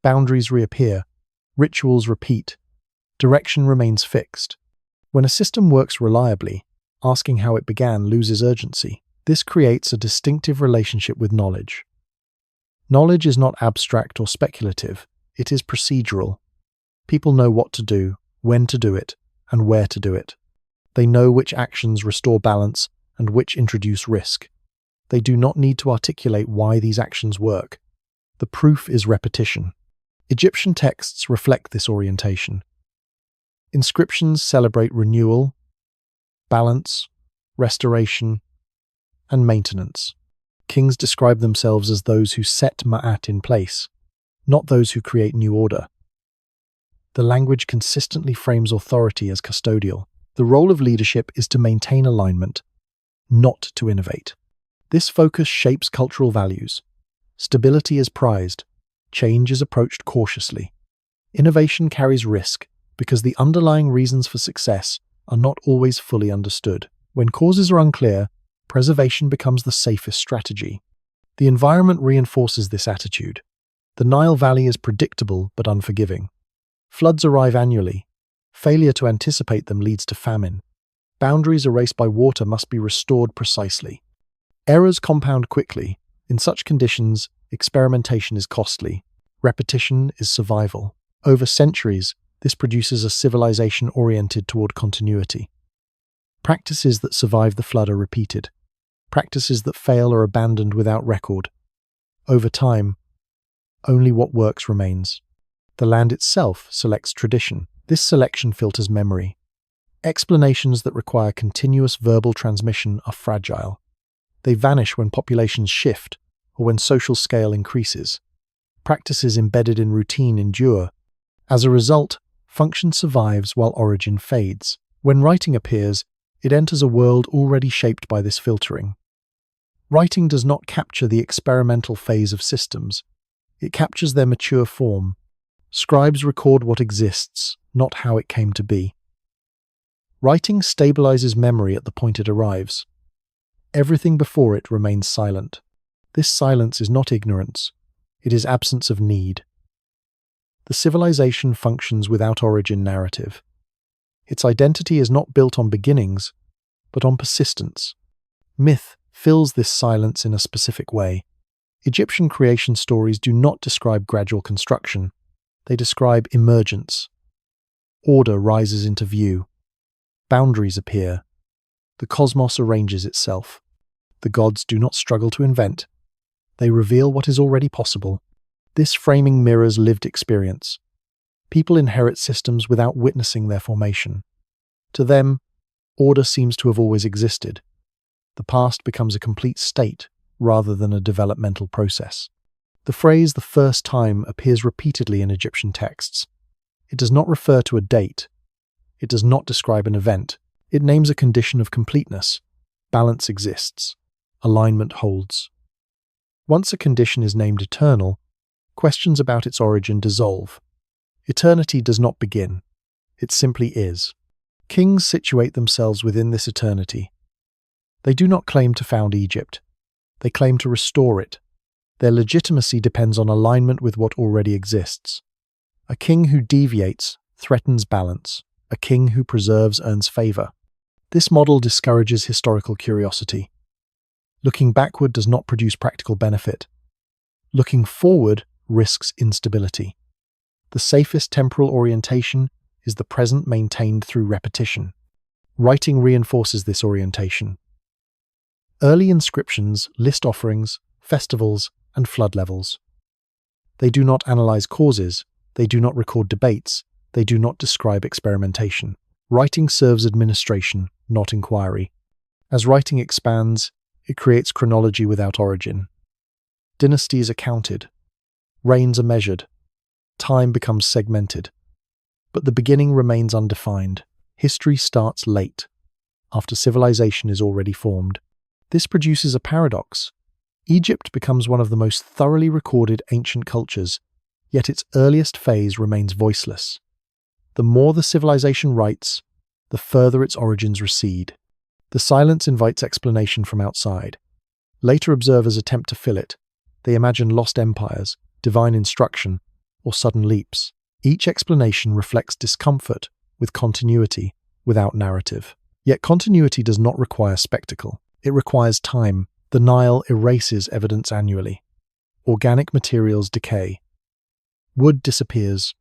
Boundaries reappear. Rituals repeat. Direction remains fixed. When a system works reliably, asking how it began loses urgency. This creates a distinctive relationship with knowledge. Knowledge is not abstract or speculative. It is procedural. People know what to do, when to do it, and where to do it. They know which actions restore balance and which introduce risk. They do not need to articulate why these actions work. The proof is repetition. Egyptian texts reflect this orientation. Inscriptions celebrate renewal, balance, restoration, and maintenance. Kings describe themselves as those who set Ma'at in place, not those who create new order. The language consistently frames authority as custodial. The role of leadership is to maintain alignment, not to innovate. This focus shapes cultural values. Stability is prized. Change is approached cautiously. Innovation carries risk because the underlying reasons for success are not always fully understood. When causes are unclear, preservation becomes the safest strategy. The environment reinforces this attitude. The Nile Valley is predictable but unforgiving. Floods arrive annually. Failure to anticipate them leads to famine. Boundaries erased by water must be restored precisely. Errors compound quickly. In such conditions, experimentation is costly. Repetition is survival. Over centuries, this produces a civilization oriented toward continuity. Practices that survive the flood are repeated. Practices that fail are abandoned without record. Over time, only what works remains. The land itself selects tradition. This selection filters memory. Explanations that require continuous verbal transmission are fragile. They vanish when populations shift or when social scale increases. Practices embedded in routine endure. As a result, function survives while origin fades. When writing appears, it enters a world already shaped by this filtering. Writing does not capture the experimental phase of systems. It captures their mature form. Scribes record what exists, not how it came to be. Writing stabilizes memory at the point it arrives. Everything before it remains silent. This silence is not ignorance. It is absence of need. The civilization functions without origin narrative. Its identity is not built on beginnings, but on persistence. Myth fills this silence in a specific way. Egyptian creation stories do not describe gradual construction. They describe emergence. Order rises into view. Boundaries appear. The cosmos arranges itself. The gods do not struggle to invent. They reveal what is already possible. This framing mirrors lived experience. People inherit systems without witnessing their formation. To them, order seems to have always existed. The past becomes a complete state rather than a developmental process. The phrase "the first time" appears repeatedly in Egyptian texts. It does not refer to a date. It does not describe an event. It names a condition of completeness. Balance exists. Alignment holds. Once a condition is named eternal, questions about its origin dissolve. Eternity does not begin. It simply is. Kings situate themselves within this eternity. They do not claim to found Egypt. They claim to restore it. Their legitimacy depends on alignment with what already exists. A king who deviates threatens balance. A king who preserves earns favor. This model discourages historical curiosity. Looking backward does not produce practical benefit. Looking forward risks instability. The safest temporal orientation is the present maintained through repetition. Writing reinforces this orientation. Early inscriptions list offerings, festivals, and flood levels. They do not analyze causes, they do not record debates, they do not describe experimentation. Writing serves administration, not inquiry. As writing expands, it creates chronology without origin. Dynasties are counted. Reigns are measured. Time becomes segmented. But the beginning remains undefined. History starts late, after civilization is already formed. This produces a paradox. Egypt becomes one of the most thoroughly recorded ancient cultures, yet its earliest phase remains voiceless. The more the civilization writes, the further its origins recede. The silence invites explanation from outside. Later observers attempt to fill it, They imagine lost empires, divine instruction, or sudden leaps. Each explanation reflects discomfort with continuity without narrative. Yet continuity does not require spectacle. It requires time. The Nile erases evidence annually. Organic materials decay. Wood disappears.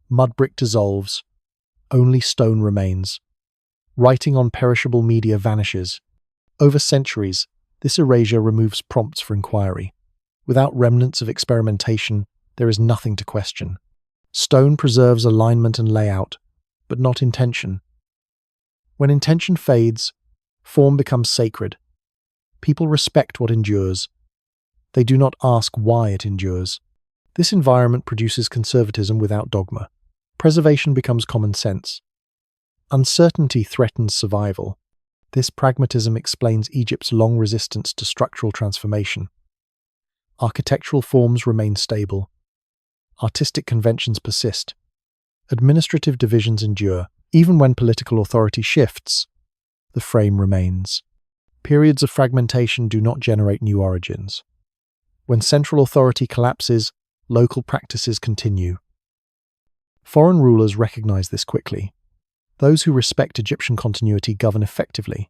Mud brick dissolves. Only stone remains. Writing on perishable media vanishes. Over centuries, this erasure removes prompts for inquiry. Without remnants of experimentation, there is nothing to question. Stone preserves alignment and layout, but not intention. When intention fades, form becomes sacred. People respect what endures. They do not ask why it endures. This environment produces conservatism without dogma. Preservation becomes common sense. Uncertainty threatens survival. This pragmatism explains Egypt's long resistance to structural transformation. Architectural forms remain stable. Artistic conventions persist. Administrative divisions endure. Even when political authority shifts, the frame remains. Periods of fragmentation do not generate new origins. When central authority collapses, local practices continue. Foreign rulers recognize this quickly. Those who respect Egyptian continuity govern effectively.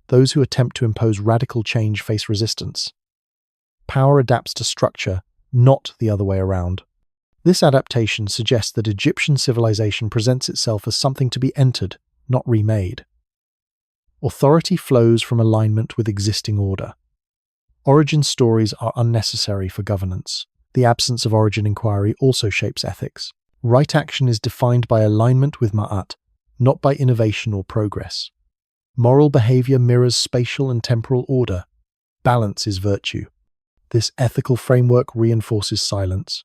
Those who attempt to impose radical change face resistance. Power adapts to structure, not the other way around. This adaptation suggests that Egyptian civilization presents itself as something to be entered, not remade. Authority flows from alignment with existing order. Origin stories are unnecessary for governance. The absence of origin inquiry also shapes ethics. Right action is defined by alignment with Ma'at, not by innovation or progress. Moral behavior mirrors spatial and temporal order. Balance is virtue. This ethical framework reinforces silence.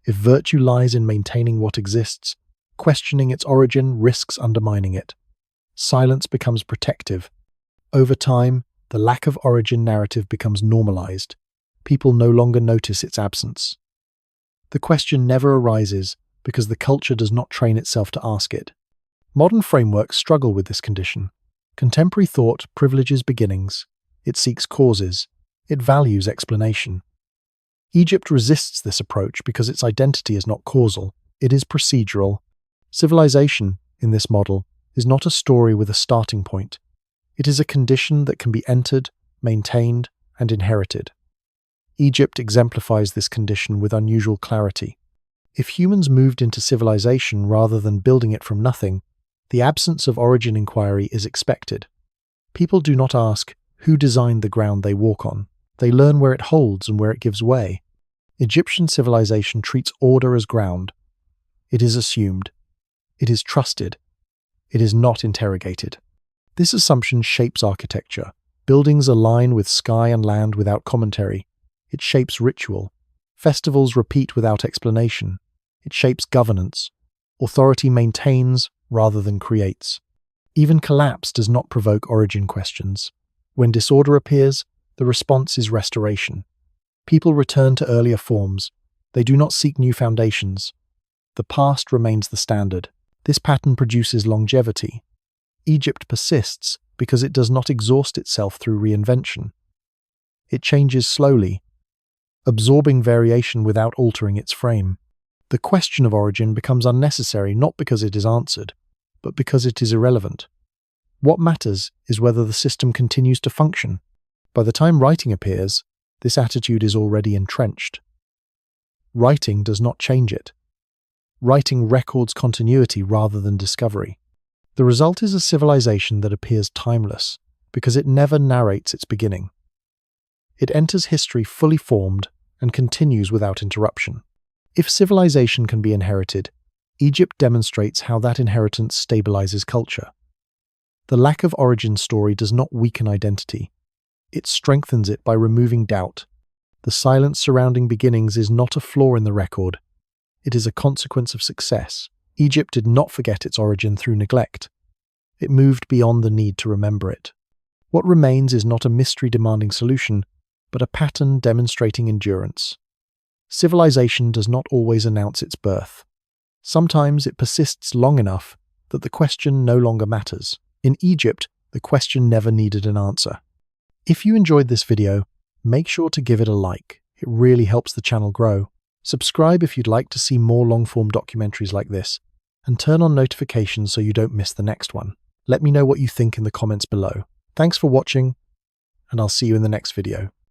If virtue lies in maintaining what exists, questioning its origin risks undermining it. Silence becomes protective. Over time, the lack of origin narrative becomes normalized. People no longer notice its absence. The question never arises because the culture does not train itself to ask it. Modern frameworks struggle with this condition. Contemporary thought privileges beginnings. It seeks causes. It values explanation. Egypt resists this approach because its identity is not causal, it is procedural. Civilization, in this model, is not a story with a starting point. It is a condition that can be entered, maintained, and inherited. Egypt exemplifies this condition with unusual clarity. If humans moved into civilization rather than building it from nothing, the absence of origin inquiry is expected. People do not ask, who designed the ground they walk on? They learn where it holds and where it gives way. Egyptian civilization treats order as ground. It is assumed. It is trusted. It is not interrogated. This assumption shapes architecture. Buildings align with sky and land without commentary. It shapes ritual. Festivals repeat without explanation. It shapes governance. Authority maintains rather than creates. Even collapse does not provoke origin questions. When disorder appears, the response is restoration. People return to earlier forms. They do not seek new foundations. The past remains the standard. This pattern produces longevity. Egypt persists because it does not exhaust itself through reinvention. It changes slowly, absorbing variation without altering its frame. The question of origin becomes unnecessary not because it is answered, but because it is irrelevant. What matters is whether the system continues to function. By the time writing appears, this attitude is already entrenched. Writing does not change it. Writing records continuity rather than discovery. The result is a civilization that appears timeless, because it never narrates its beginning. It enters history fully formed and continues without interruption. If civilization can be inherited, Egypt demonstrates how that inheritance stabilizes culture. The lack of origin story does not weaken identity. It strengthens it by removing doubt. The silence surrounding beginnings is not a flaw in the record. It is a consequence of success. Egypt did not forget its origin through neglect. It moved beyond the need to remember it. What remains is not a mystery demanding solution, but a pattern demonstrating endurance. Civilization does not always announce its birth. Sometimes it persists long enough that the question no longer matters. In Egypt, the question never needed an answer. If you enjoyed this video, make sure to give it a like. It really helps the channel grow. Subscribe if you'd like to see more long-form documentaries like this, and turn on notifications so you don't miss the next one. Let me know what you think in the comments below. Thanks for watching, and I'll see you in the next video.